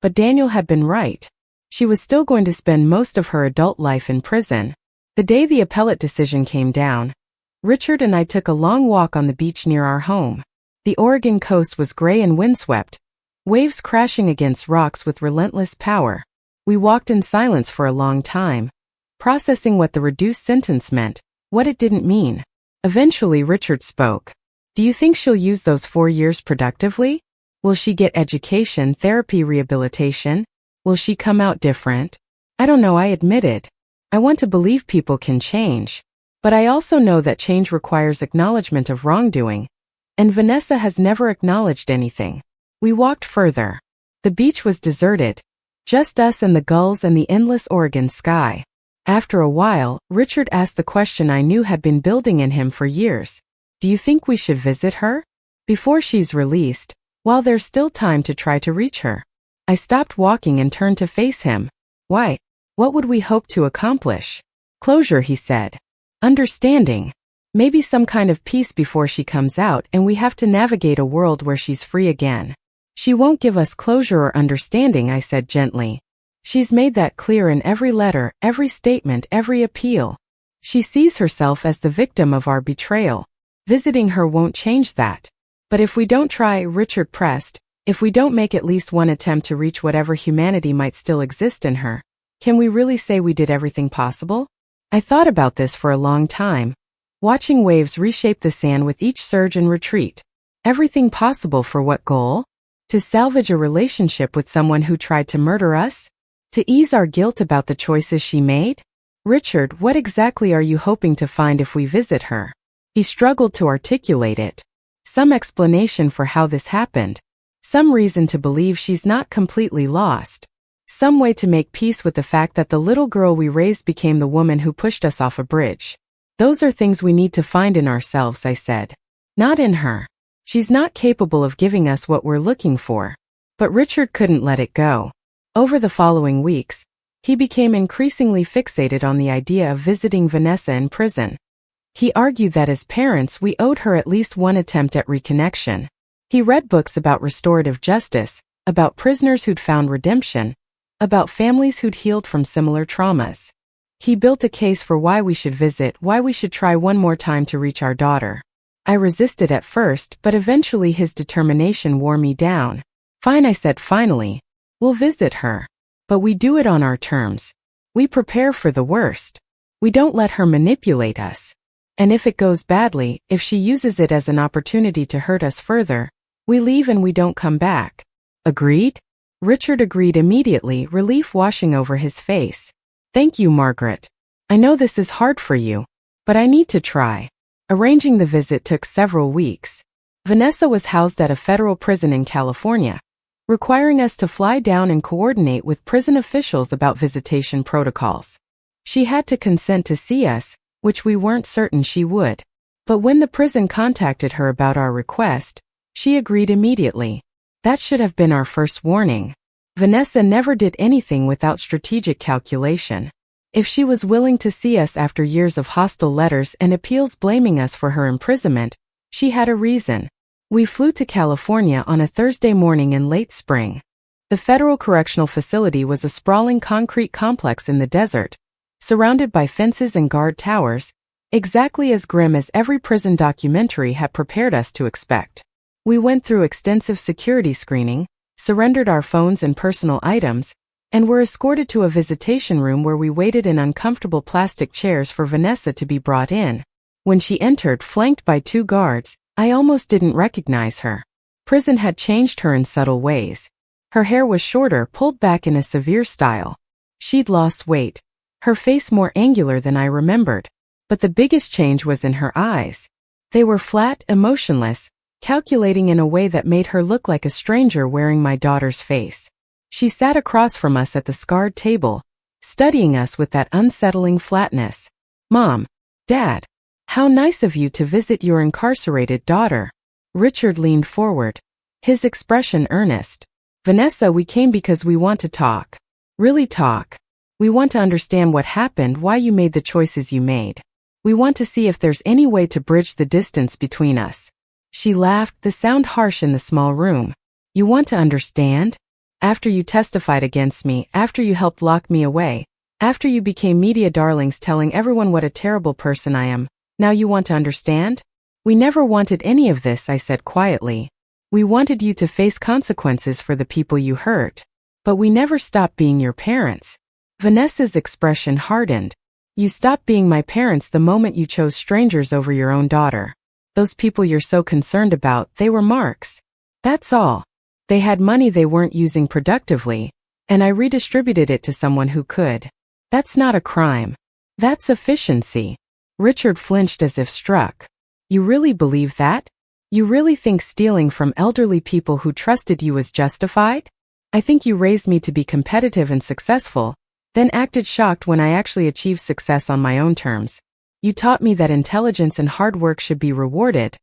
but Daniel had been right. She was still going to spend most of her adult life in prison. The day the appellate decision came down, Richard and I took a long walk on the beach near our home. The Oregon coast was gray and windswept, waves crashing against rocks with relentless power. We walked in silence for a long time, processing what the reduced sentence meant, what it didn't mean. Eventually Richard spoke. "Do you think she'll use those 4 years productively? Will she get education, therapy, rehabilitation? Will she come out different?" "I don't know," I admitted. "I want to believe people can change. But I also know that change requires acknowledgement of wrongdoing. And Vanessa has never acknowledged anything." We walked further. The beach was deserted, Just us and the gulls and the endless Oregon sky. After a while, Richard asked the question I knew had been building in him for years. Do you think we should visit her? Before she's released, while there's still time to try to reach her. I stopped walking and turned to face him. Why? What would we hope to accomplish? Closure, he said. Understanding. Maybe some kind of peace before she comes out and we have to navigate a world where she's free again. She won't give us closure or understanding, I said gently. She's made that clear in every letter, every statement, every appeal. She sees herself as the victim of our betrayal. Visiting her won't change that. But if we don't try, Richard pressed, if we don't make at least one attempt to reach whatever humanity might still exist in her, can we really say we did everything possible? I thought about this for a long time, watching waves reshape the sand with each surge and retreat. Everything possible for what goal? To salvage a relationship with someone who tried to murder us? To ease our guilt about the choices she made? Richard, what exactly are you hoping to find if we visit her? He struggled to articulate it. Some explanation for how this happened. Some reason to believe she's not completely lost. Some way to make peace with the fact that the little girl we raised became the woman who pushed us off a bridge. Those are things we need to find in ourselves, I said. Not in her. She's not capable of giving us what we're looking for. But Richard couldn't let it go. Over the following weeks, he became increasingly fixated on the idea of visiting Vanessa in prison. He argued that as parents we owed her at least one attempt at reconnection. He read books about restorative justice, about prisoners who'd found redemption, about families who'd healed from similar traumas. He built a case for why we should visit, why we should try one more time to reach our daughter. I resisted at first, but eventually his determination wore me down. Fine, I said finally. We'll visit her. But we do it on our terms. We prepare for the worst. We don't let her manipulate us. And if it goes badly, if she uses it as an opportunity to hurt us further, we leave and we don't come back. Agreed? Richard agreed immediately, relief washing over his face. Thank you, Margaret. I know this is hard for you, but I need to try. Arranging the visit took several weeks. Vanessa was housed at a federal prison in California, requiring us to fly down and coordinate with prison officials about visitation protocols. She had to consent to see us, which we weren't certain she would. But when the prison contacted her about our request, she agreed immediately. That should have been our first warning. Vanessa never did anything without strategic calculation. If she was willing to see us after years of hostile letters and appeals blaming us for her imprisonment, she had a reason. We flew to California on a Thursday morning in late spring. The federal correctional facility was a sprawling concrete complex in the desert, surrounded by fences and guard towers, exactly as grim as every prison documentary had prepared us to expect. We went through extensive security screening, surrendered our phones and personal items, and were escorted to a visitation room where we waited in uncomfortable plastic chairs for Vanessa to be brought in. When she entered, flanked by 2 guards, I almost didn't recognize her. Prison had changed her in subtle ways. Her hair was shorter, pulled back in a severe style. She'd lost weight, her face more angular than I remembered. But the biggest change was in her eyes. They were flat, emotionless, calculating in a way that made her look like a stranger wearing my daughter's face. She sat across from us at the scarred table, studying us with that unsettling flatness. Mom, Dad, how nice of you to visit your incarcerated daughter. Richard leaned forward, his expression earnest. Vanessa, we came because we want to talk. Really talk. We want to understand what happened, why you made the choices you made. We want to see if there's any way to bridge the distance between us. She laughed, the sound harsh in the small room. You want to understand? After you testified against me, after you helped lock me away, after you became media darlings telling everyone what a terrible person I am, now you want to understand? We never wanted any of this, I said quietly. We wanted you to face consequences for the people you hurt. But we never stopped being your parents. Vanessa's expression hardened. You stopped being my parents the moment you chose strangers over your own daughter. Those people you're so concerned about, they were marks. That's all. They had money they weren't using productively, and I redistributed it to someone who could. That's not a crime. That's efficiency. Richard flinched as if struck. You really believe that? You really think stealing from elderly people who trusted you was justified? I think you raised me to be competitive and successful, then acted shocked when I actually achieved success on my own terms. You taught me that intelligence and hard work should be rewarded,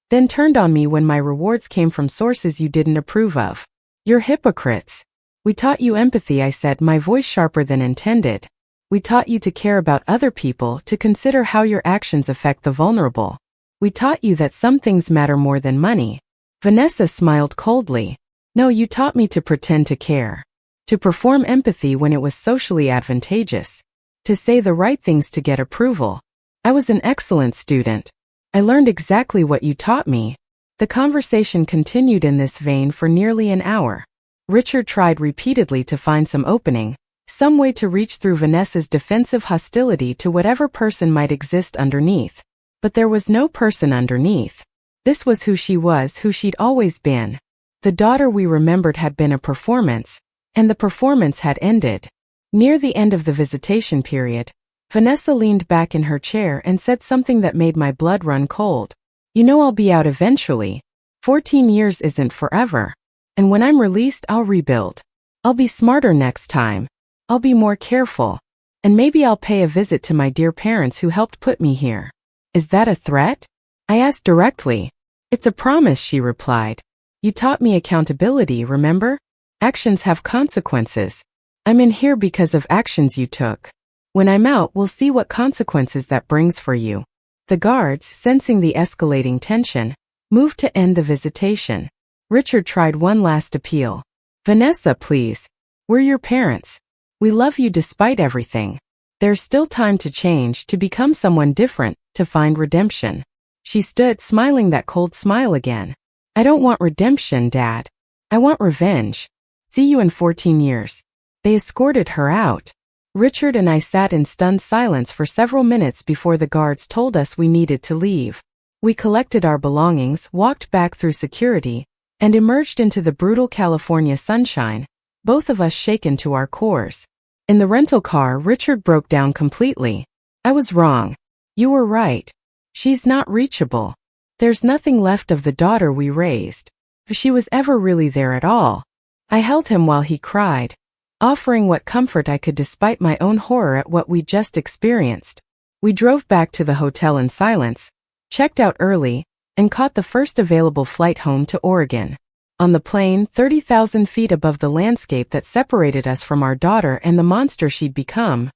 then turned on me when my rewards came from sources you didn't approve of. You're hypocrites. We taught you empathy, I said, my voice sharper than intended. We taught you to care about other people, to consider how your actions affect the vulnerable. We taught you that some things matter more than money. Vanessa smiled coldly. No, you taught me to pretend to care. To perform empathy when it was socially advantageous. To say the right things to get approval. I was an excellent student. I learned exactly what you taught me. The conversation continued in this vein for nearly an hour. Richard tried repeatedly to find some opening, some way to reach through Vanessa's defensive hostility to whatever person might exist underneath. But there was no person underneath. This was who she was, who she'd always been. The daughter we remembered had been a performance, and the performance had ended. Near the end of the visitation period, Vanessa leaned back in her chair and said something that made my blood run cold. You know I'll be out eventually. 14 years isn't forever. And when I'm released, I'll rebuild. I'll be smarter next time. I'll be more careful. And maybe I'll pay a visit to my dear parents who helped put me here. Is that a threat? I asked directly. It's a promise, she replied. You taught me accountability, remember? Actions have consequences. I'm in here because of actions you took. When I'm out, we'll see what consequences that brings for you. The guards, sensing the escalating tension, moved to end the visitation. Richard tried one last appeal. Vanessa, please. We're your parents. We love you despite everything. There's still time to change, to become someone different, to find redemption. She stood, smiling that cold smile again. I don't want redemption, Dad. I want revenge. See you in 14 years. They escorted her out. Richard and I sat in stunned silence for several minutes before the guards told us we needed to leave. We collected our belongings, walked back through security, and emerged into the brutal California sunshine, both of us shaken to our cores. In the rental car, Richard broke down completely. I was wrong. You were right. She's not reachable. There's nothing left of the daughter we raised. If she was ever really there at all. I held him while he cried, offering what comfort I could despite my own horror at what we'd just experienced. We drove back to the hotel in silence, checked out early, and caught the first available flight home to Oregon. On the plane, 30,000 feet above the landscape that separated us from our daughter and the monster she'd become,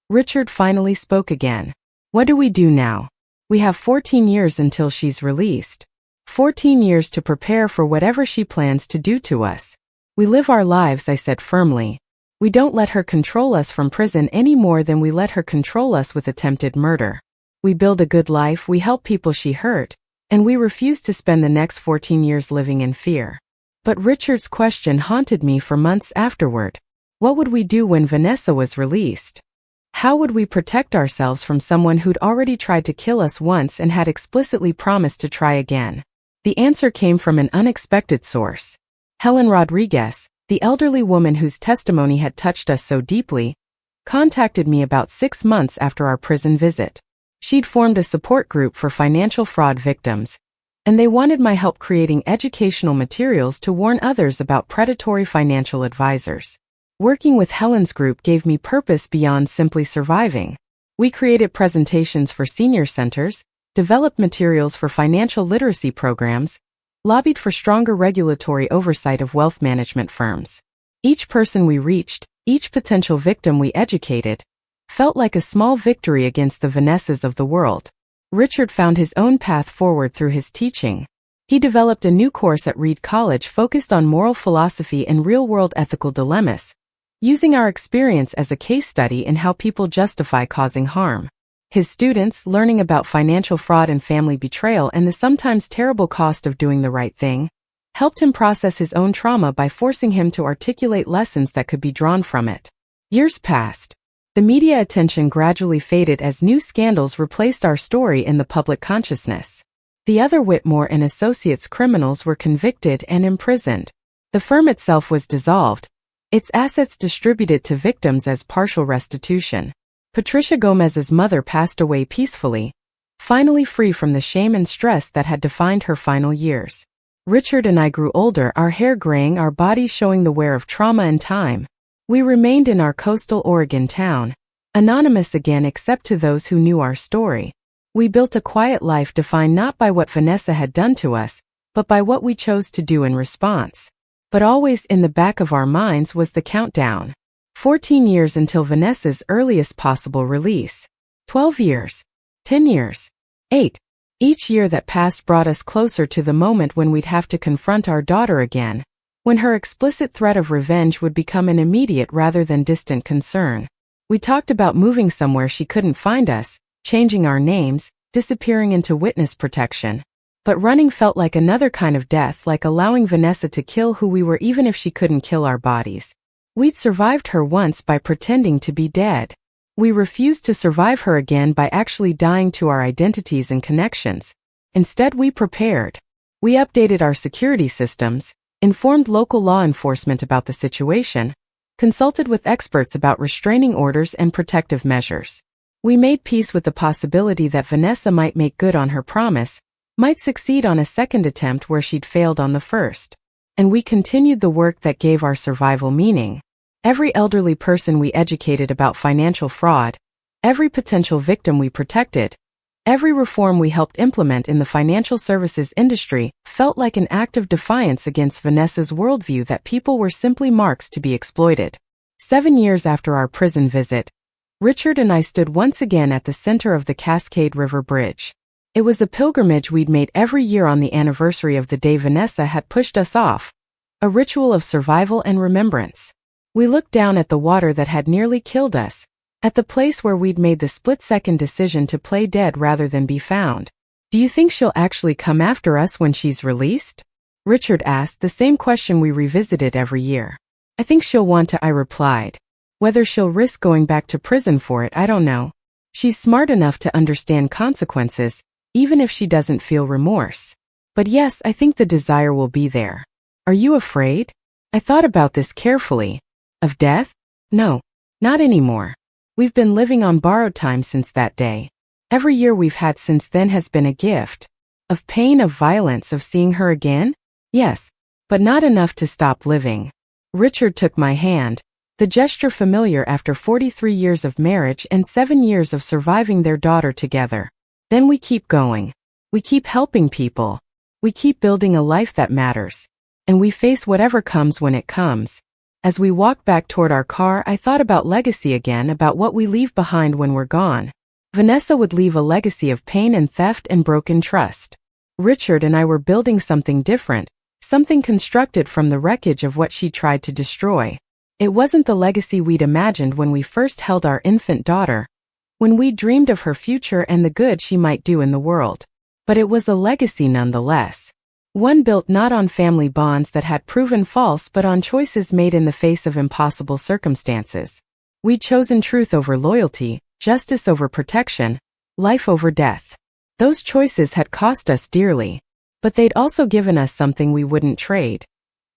Richard finally spoke again. What do we do now? We have 14 years until she's released. 14 years to prepare for whatever she plans to do to us. We live our lives, I said firmly. We don't let her control us from prison any more than we let her control us with attempted murder. We build a good life, we help people she hurt, and we refuse to spend the next 14 years living in fear. But Richard's question haunted me for months afterward. What would we do when Vanessa was released? How would we protect ourselves from someone who'd already tried to kill us once and had explicitly promised to try again? The answer came from an unexpected source. Helen Rodriguez, the elderly woman whose testimony had touched us so deeply, contacted me about 6 months after our prison visit. She'd formed a support group for financial fraud victims, and they wanted my help creating educational materials to warn others about predatory financial advisors. Working with Helen's group gave me purpose beyond simply surviving. We created presentations for senior centers, developed materials for financial literacy programs, lobbied for stronger regulatory oversight of wealth management firms. Each person we reached, each potential victim we educated, felt like a small victory against the Vanessas of the world. Richard found his own path forward through his teaching. He developed a new course at Reed College focused on moral philosophy and real-world ethical dilemmas, using our experience as a case study in how people justify causing harm. His students, learning about financial fraud and family betrayal and the sometimes terrible cost of doing the right thing, helped him process his own trauma by forcing him to articulate lessons that could be drawn from it. Years passed. The media attention gradually faded as new scandals replaced our story in the public consciousness. The other Whitmore and Associates criminals were convicted and imprisoned. The firm itself was dissolved, its assets distributed to victims as partial restitution. Patricia Gomez's mother passed away peacefully, finally free from the shame and stress that had defined her final years. Richard and I grew older, our hair graying, our bodies showing the wear of trauma and time. We remained in our coastal Oregon town, anonymous again except to those who knew our story. We built a quiet life defined not by what Vanessa had done to us, but by what we chose to do in response. But always in the back of our minds was the countdown. 14 years until Vanessa's earliest possible release. 12 years. 10 years. 8. Each year that passed brought us closer to the moment when we'd have to confront our daughter again, when her explicit threat of revenge would become an immediate rather than distant concern. We talked about moving somewhere she couldn't find us, changing our names, disappearing into witness protection. But running felt like another kind of death, like allowing Vanessa to kill who we were even if she couldn't kill our bodies. We'd survived her once by pretending to be dead. We refused to survive her again by actually dying to our identities and connections. Instead, we prepared. We updated our security systems, informed local law enforcement about the situation, consulted with experts about restraining orders and protective measures. We made peace with the possibility that Vanessa might make good on her promise, might succeed on a second attempt where she'd failed on the first. And we continued the work that gave our survival meaning. Every elderly person we educated about financial fraud, every potential victim we protected, every reform we helped implement in the financial services industry felt like an act of defiance against Vanessa's worldview that people were simply marks to be exploited. 7 years after our prison visit, Richard and I stood once again at the center of the Cascade River Bridge. It was a pilgrimage we'd made every year on the anniversary of the day Vanessa had pushed us off, a ritual of survival and remembrance. We looked down at the water that had nearly killed us, at the place where we'd made the split-second decision to play dead rather than be found. Do you think she'll actually come after us when she's released? Richard asked, the same question we revisited every year. I think she'll want to, I replied. Whether she'll risk going back to prison for it, I don't know. She's smart enough to understand consequences, even if she doesn't feel remorse. But yes, I think the desire will be there. Are you afraid? I thought about this carefully. Of death? No, not anymore. We've been living on borrowed time since that day. Every year we've had since then has been a gift. Of pain, of violence, of seeing her again? Yes, but not enough to stop living. Richard took my hand, the gesture familiar after 43 years of marriage and 7 years of surviving their daughter together. Then we keep going. We keep helping people. We keep building a life that matters. And we face whatever comes when it comes. As we walked back toward our car, I thought about legacy again, about what we leave behind when we're gone. Vanessa would leave a legacy of pain and theft and broken trust. Richard and I were building something different, something constructed from the wreckage of what she tried to destroy. It wasn't the legacy we'd imagined when we first held our infant daughter, when we dreamed of her future and the good she might do in the world. But it was a legacy nonetheless. One built not on family bonds that had proven false but on choices made in the face of impossible circumstances. We'd chosen truth over loyalty, justice over protection, life over death. Those choices had cost us dearly, but they'd also given us something we wouldn't trade.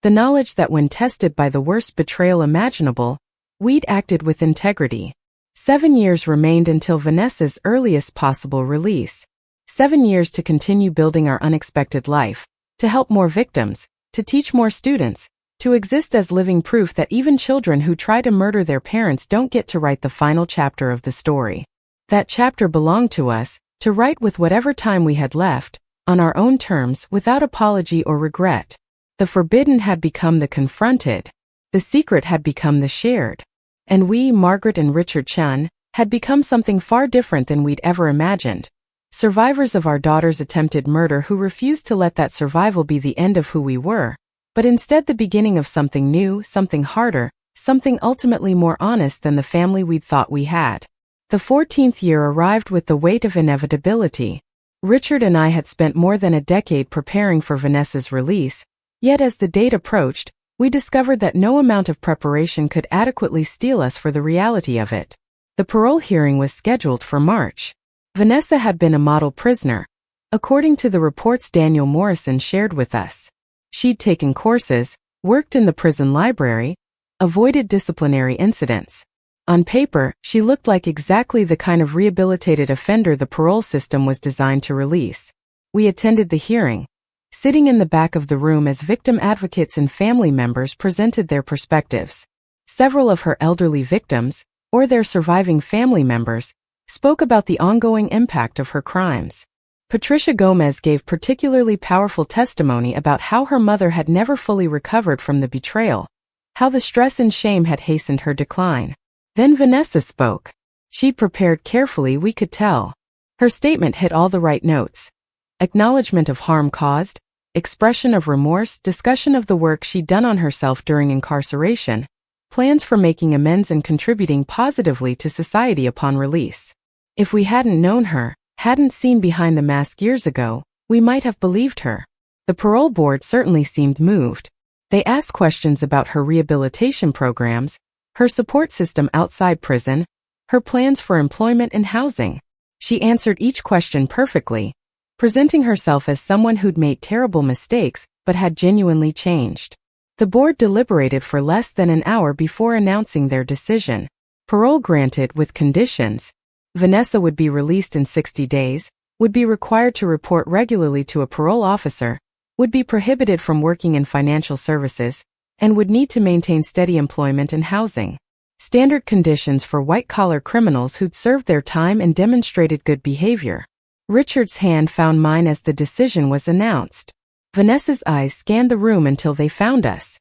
The knowledge that when tested by the worst betrayal imaginable, we'd acted with integrity. 7 years remained until Vanessa's earliest possible release. 7 years to continue building our unexpected life, to help more victims, to teach more students, to exist as living proof that even children who try to murder their parents don't get to write the final chapter of the story. That chapter belonged to us, to write with whatever time we had left, on our own terms, without apology or regret. The forbidden had become the confronted. The secret had become the shared. And we, Margaret and Richard Chen, had become something far different than we'd ever imagined. Survivors of our daughter's attempted murder who refused to let that survival be the end of who we were, but instead the beginning of something new, something harder, something ultimately more honest than the family we'd thought we had. The 14th year arrived with the weight of inevitability. Richard and I had spent more than a decade preparing for Vanessa's release, yet as the date approached, we discovered that no amount of preparation could adequately steel us for the reality of it. The parole hearing was scheduled for March. Vanessa had been a model prisoner, according to the reports Daniel Morrison shared with us. She'd taken courses, worked in the prison library, avoided disciplinary incidents. On paper, she looked like exactly the kind of rehabilitated offender the parole system was designed to release. We attended the hearing, sitting in the back of the room as victim advocates and family members presented their perspectives. Several of her elderly victims, or their surviving family members, spoke about the ongoing impact of her crimes. Patricia Gomez gave particularly powerful testimony about how her mother had never fully recovered from the betrayal, how the stress and shame had hastened her decline. Then Vanessa spoke. She'd prepared carefully, we could tell. Her statement hit all the right notes. Acknowledgement of harm caused, expression of remorse, discussion of the work she'd done on herself during incarceration, plans for making amends and contributing positively to society upon release. If we hadn't known her, hadn't seen behind the mask years ago, we might have believed her. The parole board certainly seemed moved. They asked questions about her rehabilitation programs, her support system outside prison, her plans for employment and housing. She answered each question perfectly, presenting herself as someone who'd made terrible mistakes but had genuinely changed. The board deliberated for less than an hour before announcing their decision. Parole granted with conditions. Vanessa would be released in 60 days, would be required to report regularly to a parole officer, would be prohibited from working in financial services, and would need to maintain steady employment and housing. Standard conditions for white-collar criminals who'd served their time and demonstrated good behavior. Richard's hand found mine as the decision was announced. Vanessa's eyes scanned the room until they found us.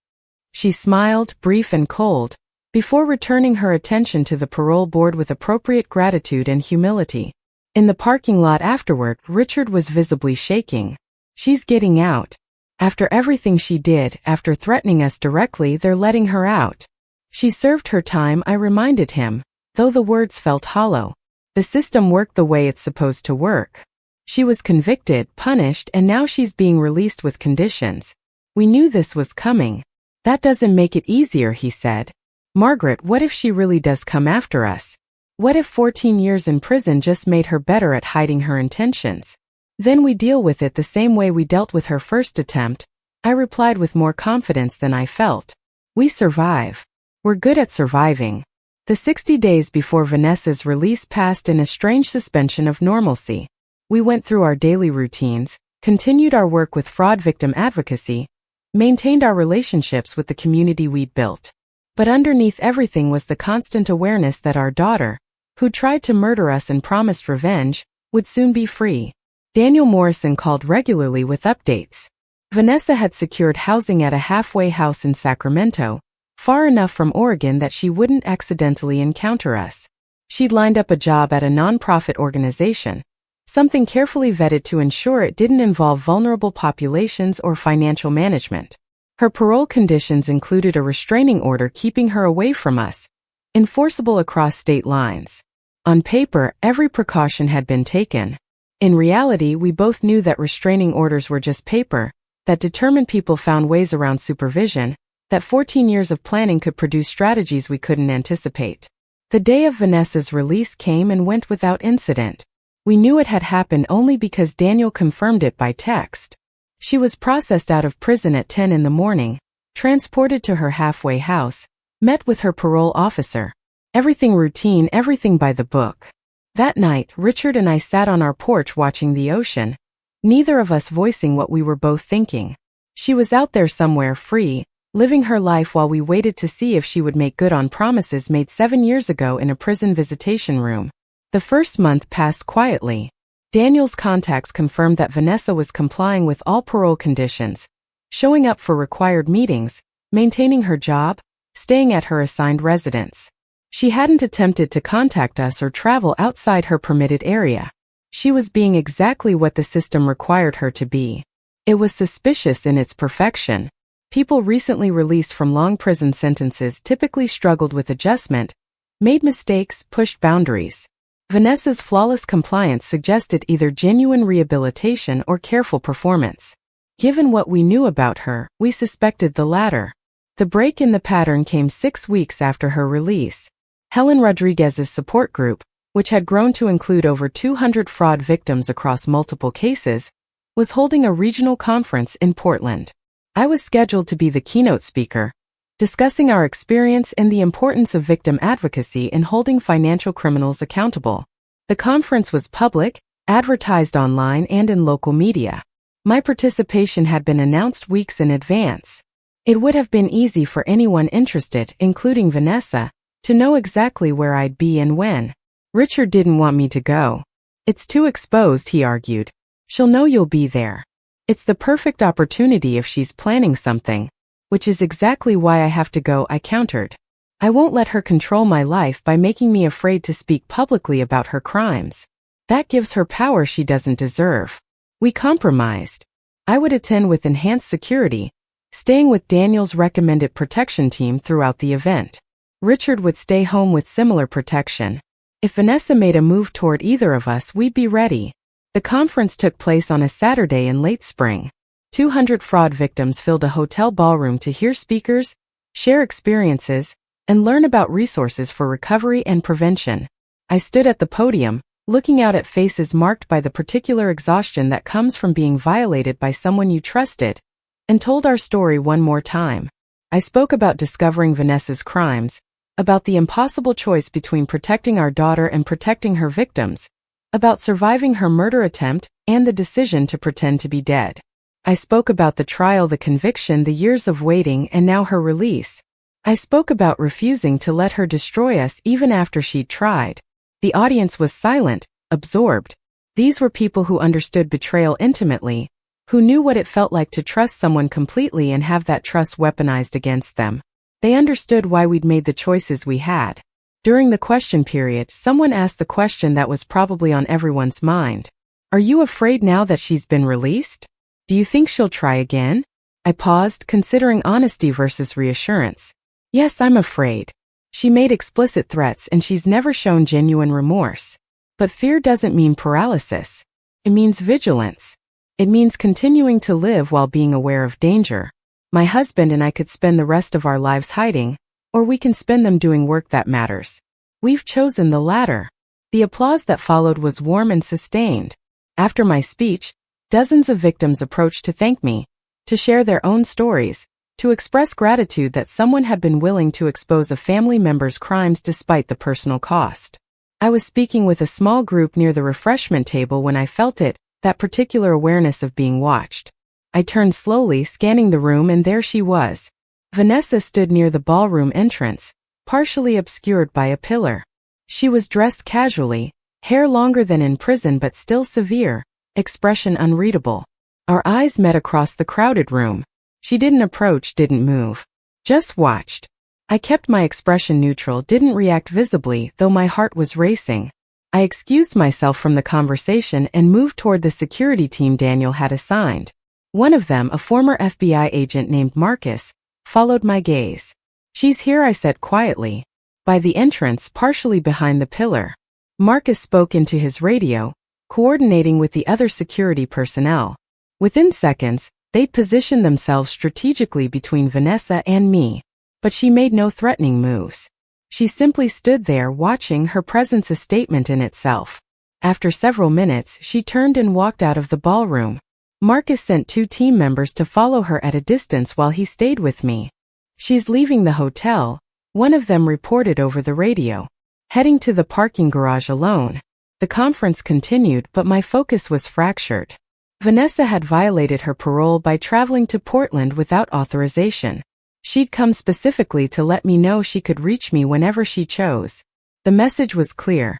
She smiled, brief and cold, before returning her attention to the parole board with appropriate gratitude and humility. In the parking lot afterward, Richard was visibly shaking. She's getting out. After everything she did, after threatening us directly, they're letting her out. She served her time, I reminded him, though the words felt hollow. The system worked the way it's supposed to work. She was convicted, punished, and now she's being released with conditions. We knew this was coming. That doesn't make it easier, he said. Margaret, what if she really does come after us? What if 14 years in prison just made her better at hiding her intentions? Then we deal with it the same way we dealt with her first attempt, I replied with more confidence than I felt. We survive. We're good at surviving. The 60 days before Vanessa's release passed in a strange suspension of normalcy. We went through our daily routines, continued our work with fraud victim advocacy, maintained our relationships with the community we'd built. But underneath everything was the constant awareness that our daughter, who tried to murder us and promised revenge, would soon be free. Daniel Morrison called regularly with updates. Vanessa had secured housing at a halfway house in Sacramento, far enough from Oregon that she wouldn't accidentally encounter us. She'd lined up a job at a nonprofit organization, something carefully vetted to ensure it didn't involve vulnerable populations or financial management. Her parole conditions included a restraining order keeping her away from us, enforceable across state lines. On paper, every precaution had been taken. In reality, we both knew that restraining orders were just paper, that determined people found ways around supervision, that 14 years of planning could produce strategies we couldn't anticipate. The day of Vanessa's release came and went without incident. We knew it had happened only because Daniel confirmed it by text. She was processed out of prison at 10 in the morning, transported to her halfway house, met with her parole officer. Everything routine, everything by the book. That night, Richard and I sat on our porch watching the ocean, neither of us voicing what we were both thinking. She was out there somewhere free, living her life while we waited to see if she would make good on promises made 7 years ago in a prison visitation room. The first month passed quietly. Daniel's contacts confirmed that Vanessa was complying with all parole conditions, showing up for required meetings, maintaining her job, staying at her assigned residence. She hadn't attempted to contact us or travel outside her permitted area. She was being exactly what the system required her to be. It was suspicious in its perfection. People recently released from long prison sentences typically struggled with adjustment, made mistakes, pushed boundaries. Vanessa's flawless compliance suggested either genuine rehabilitation or careful performance. Given what we knew about her, we suspected the latter. The break in the pattern came 6 weeks after her release. Helen Rodriguez's support group, which had grown to include over 200 fraud victims across multiple cases, was holding a regional conference in Portland. I was scheduled to be the keynote speaker, discussing our experience and the importance of victim advocacy in holding financial criminals accountable. The conference was public, advertised online and in local media. My participation had been announced weeks in advance. It would have been easy for anyone interested, including Vanessa, to know exactly where I'd be and when. Richard didn't want me to go. It's too exposed, he argued. She'll know you'll be there. It's the perfect opportunity if she's planning something. Which is exactly why I have to go, I countered. I won't let her control my life by making me afraid to speak publicly about her crimes. That gives her power she doesn't deserve. We compromised. I would attend with enhanced security, staying with Daniel's recommended protection team throughout the event. Richard would stay home with similar protection. If Vanessa made a move toward either of us, we'd be ready. The conference took place on a Saturday in late spring. 200 fraud victims filled a hotel ballroom to hear speakers, share experiences, and learn about resources for recovery and prevention. I stood at the podium, looking out at faces marked by the particular exhaustion that comes from being violated by someone you trusted, and told our story one more time. I spoke about discovering Vanessa's crimes, about the impossible choice between protecting our daughter and protecting her victims, about surviving her murder attempt, and the decision to pretend to be dead. I spoke about the trial, the conviction, the years of waiting, and now her release. I spoke about refusing to let her destroy us even after she'd tried. The audience was silent, absorbed. These were people who understood betrayal intimately, who knew what it felt like to trust someone completely and have that trust weaponized against them. They understood why we'd made the choices we had. During the question period, someone asked the question that was probably on everyone's mind. Are you afraid now that she's been released? Do you think she'll try again? I paused, considering honesty versus reassurance. Yes, I'm afraid. She made explicit threats and she's never shown genuine remorse. But fear doesn't mean paralysis. It means vigilance. It means continuing to live while being aware of danger. My husband and I could spend the rest of our lives hiding, or we can spend them doing work that matters. We've chosen the latter. The applause that followed was warm and sustained. After my speech, dozens of victims approached to thank me, to share their own stories, to express gratitude that someone had been willing to expose a family member's crimes despite the personal cost. I was speaking with a small group near the refreshment table when I felt it, that particular awareness of being watched. I turned slowly, scanning the room, and there she was. Vanessa stood near the ballroom entrance, partially obscured by a pillar. She was dressed casually, hair longer than in prison but still severe, expression unreadable. Our eyes met across the crowded room. She didn't approach, didn't move. Just watched. I kept my expression neutral, didn't react visibly, though my heart was racing. I excused myself from the conversation and moved toward the security team Daniel had assigned. One of them, a former FBI agent named Marcus, followed my gaze. She's here, I said quietly. By the entrance, partially behind the pillar. Marcus spoke into his radio, coordinating with the other security personnel. Within seconds, they'd positioned themselves strategically between Vanessa and me. But she made no threatening moves. She simply stood there, watching, her presence a statement in itself. After several minutes, she turned and walked out of the ballroom. Marcus sent 2 team members to follow her at a distance while he stayed with me. She's leaving the hotel, one of them reported over the radio. Heading to the parking garage alone. The conference continued, but my focus was fractured. Vanessa had violated her parole by traveling to Portland without authorization. She'd come specifically to let me know she could reach me whenever she chose. The message was clear.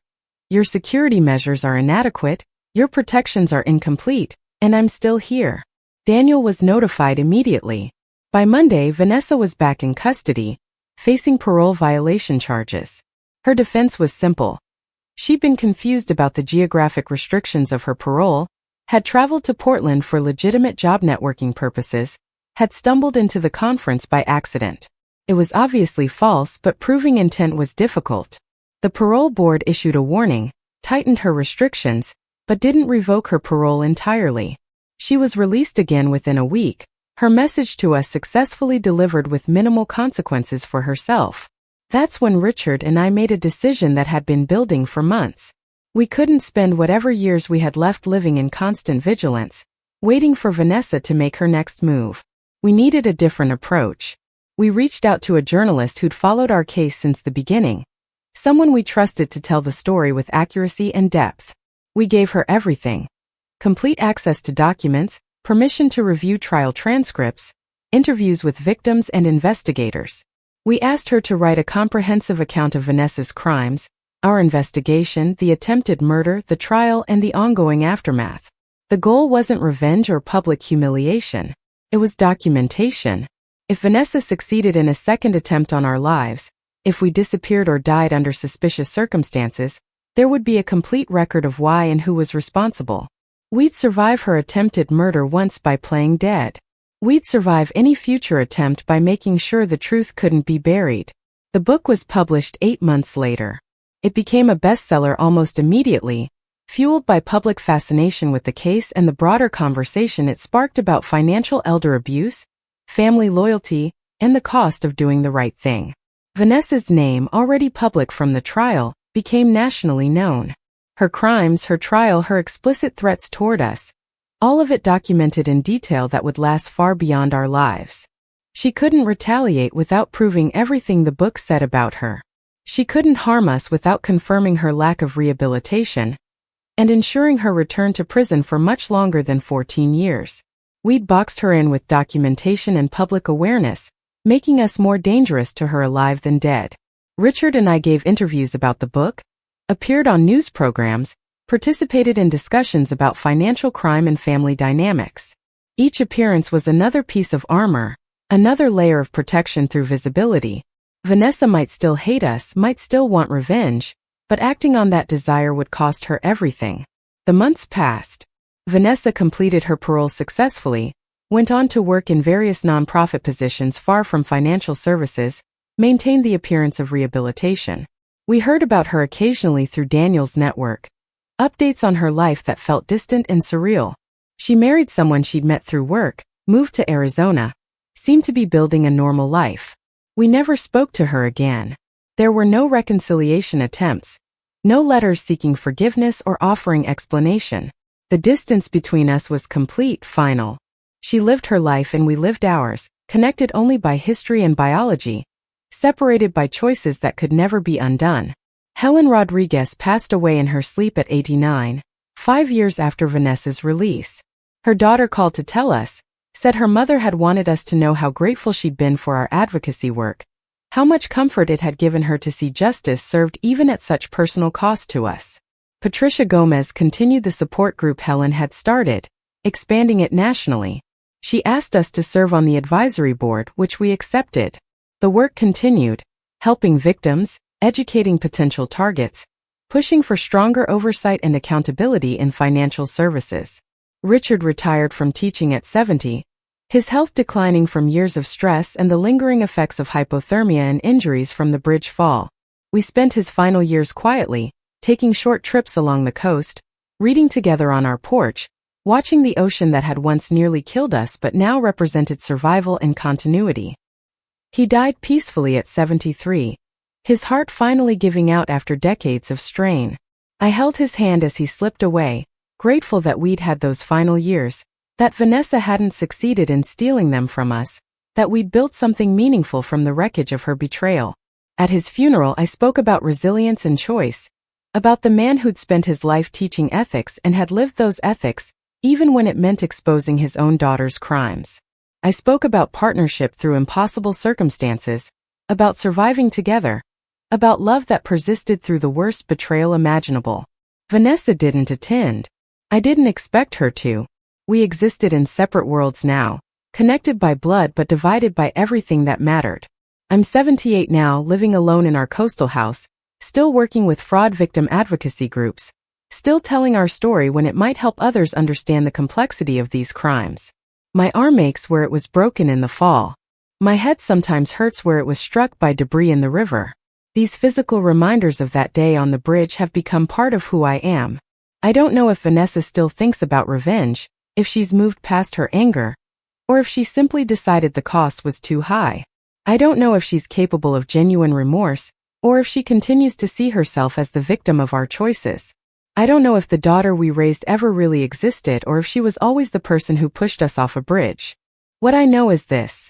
Your security measures are inadequate, your protections are incomplete, and I'm still here. Daniel was notified immediately. By Monday, Vanessa was back in custody, facing parole violation charges. Her defense was simple. She'd been confused about the geographic restrictions of her parole, had traveled to Portland for legitimate job networking purposes, had stumbled into the conference by accident. It was obviously false, but proving intent was difficult. The parole board issued a warning, tightened her restrictions, but didn't revoke her parole entirely. She was released again within a week, her message to us successfully delivered with minimal consequences for herself. That's when Richard and I made a decision that had been building for months. We couldn't spend whatever years we had left living in constant vigilance, waiting for Vanessa to make her next move. We needed a different approach. We reached out to a journalist who'd followed our case since the beginning, someone we trusted to tell the story with accuracy and depth. We gave her everything. Complete access to documents, permission to review trial transcripts, interviews with victims and investigators. We asked her to write a comprehensive account of Vanessa's crimes, our investigation, the attempted murder, the trial, and the ongoing aftermath. The goal wasn't revenge or public humiliation. It was documentation. If Vanessa succeeded in a second attempt on our lives, if we disappeared or died under suspicious circumstances, there would be a complete record of why and who was responsible. We'd survive her attempted murder once by playing dead. We'd survive any future attempt by making sure the truth couldn't be buried. The book was published 8 months later. It became a bestseller almost immediately, fueled by public fascination with the case and the broader conversation it sparked about financial elder abuse, family loyalty, and the cost of doing the right thing. Vanessa's name, already public from the trial, became nationally known. Her crimes, her trial, her explicit threats toward us, all of it documented in detail that would last far beyond our lives. She couldn't retaliate without proving everything the book said about her. She couldn't harm us without confirming her lack of rehabilitation and ensuring her return to prison for much longer than 14 years. We'd boxed her in with documentation and public awareness, making us more dangerous to her alive than dead. Richard and I gave interviews about the book, appeared on news programs, participated in discussions about financial crime and family dynamics. Each appearance was another piece of armor, another layer of protection through visibility. Vanessa might still hate us, might still want revenge, but acting on that desire would cost her everything. The months passed. Vanessa completed her parole successfully, went on to work in various nonprofit positions far from financial services, maintained the appearance of rehabilitation. We heard about her occasionally through Daniel's network, updates on her life that felt distant and surreal. She married someone she'd met through work, moved to Arizona, seemed to be building a normal life. We never spoke to her again. There were no reconciliation attempts, no letters seeking forgiveness or offering explanation. The distance between us was complete, final. She lived her life and we lived ours, connected only by history and biology, separated by choices that could never be undone. Helen Rodriguez passed away in her sleep at 89, 5 years after Vanessa's release. Her daughter called to tell us, said her mother had wanted us to know how grateful she'd been for our advocacy work, how much comfort it had given her to see justice served even at such personal cost to us. Patricia Gomez continued the support group Helen had started, expanding it nationally. She asked us to serve on the advisory board, which we accepted. The work continued, helping victims, educating potential targets, pushing for stronger oversight and accountability in financial services. Richard retired from teaching at 70, his health declining from years of stress and the lingering effects of hypothermia and injuries from the bridge fall. We spent his final years quietly, taking short trips along the coast, reading together on our porch, watching the ocean that had once nearly killed us but now represented survival and continuity. He died peacefully at 73, his heart finally giving out after decades of strain. I held his hand as he slipped away, grateful that we'd had those final years, that Vanessa hadn't succeeded in stealing them from us, that we'd built something meaningful from the wreckage of her betrayal. At his funeral, I spoke about resilience and choice, about the man who'd spent his life teaching ethics and had lived those ethics, even when it meant exposing his own daughter's crimes. I spoke about partnership through impossible circumstances, about surviving together, about love that persisted through the worst betrayal imaginable. Vanessa didn't attend. I didn't expect her to. We existed in separate worlds now, connected by blood but divided by everything that mattered. I'm 78 now, living alone in our coastal house, still working with fraud victim advocacy groups, still telling our story when it might help others understand the complexity of these crimes. My arm aches where it was broken in the fall. My head sometimes hurts where it was struck by debris in the river. These physical reminders of that day on the bridge have become part of who I am. I don't know if Vanessa still thinks about revenge, if she's moved past her anger, or if she simply decided the cost was too high. I don't know if she's capable of genuine remorse, or if she continues to see herself as the victim of our choices. I don't know if the daughter we raised ever really existed or if she was always the person who pushed us off a bridge. What I know is this.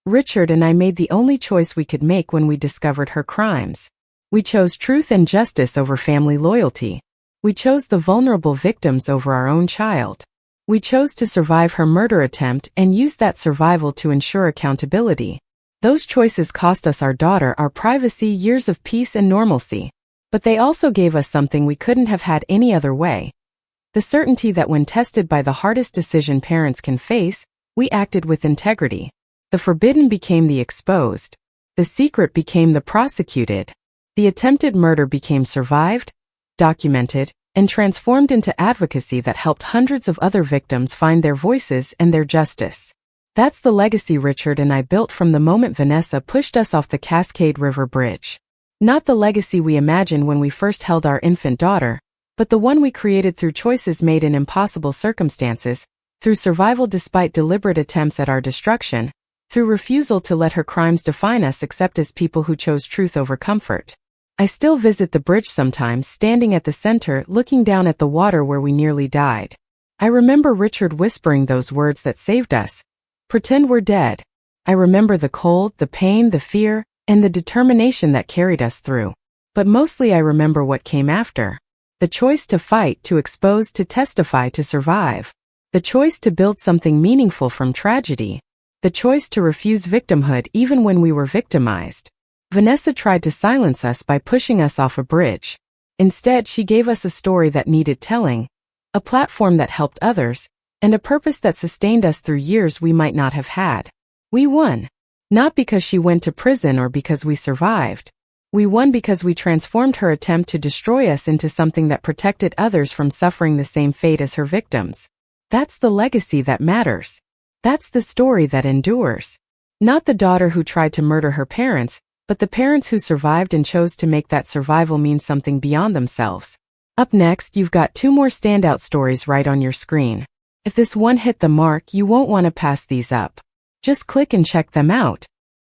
Richard and I made the only choice we could make when we discovered her crimes. We chose truth and justice over family loyalty. We chose the vulnerable victims over our own child. We chose to survive her murder attempt and used that survival to ensure accountability. Those choices cost us our daughter, our privacy, years of peace and normalcy. But they also gave us something we couldn't have had any other way. The certainty that when tested by the hardest decision parents can face, we acted with integrity. The forbidden became the exposed. The secret became the prosecuted. The attempted murder became survived, documented, and transformed into advocacy that helped hundreds of other victims find their voices and their justice. That's the legacy Richard and I built from the moment Vanessa pushed us off the Cascade River Bridge. Not the legacy we imagined when we first held our infant daughter, but the one we created through choices made in impossible circumstances, through survival despite deliberate attempts at our destruction, through refusal to let her crimes define us except as people who chose truth over comfort. I still visit the bridge sometimes, standing at the center, looking down at the water where we nearly died. I remember Richard whispering those words that saved us. Pretend we're dead. I remember the cold, the pain, the fear, and the determination that carried us through. But mostly I remember what came after. The choice to fight, to expose, to testify, to survive. The choice to build something meaningful from tragedy. The choice to refuse victimhood even when we were victimized. Vanessa tried to silence us by pushing us off a bridge. Instead, she gave us a story that needed telling, a platform that helped others, and a purpose that sustained us through years we might not have had. We won. Not because she went to prison or because we survived. We won because we transformed her attempt to destroy us into something that protected others from suffering the same fate as her victims. That's the legacy that matters. That's the story that endures. Not the daughter who tried to murder her parents, but the parents who survived and chose to make that survival mean something beyond themselves. Up next, you've got 2 more standout stories right on your screen. If this one hit the mark, you won't want to pass these up. Just click and check them out.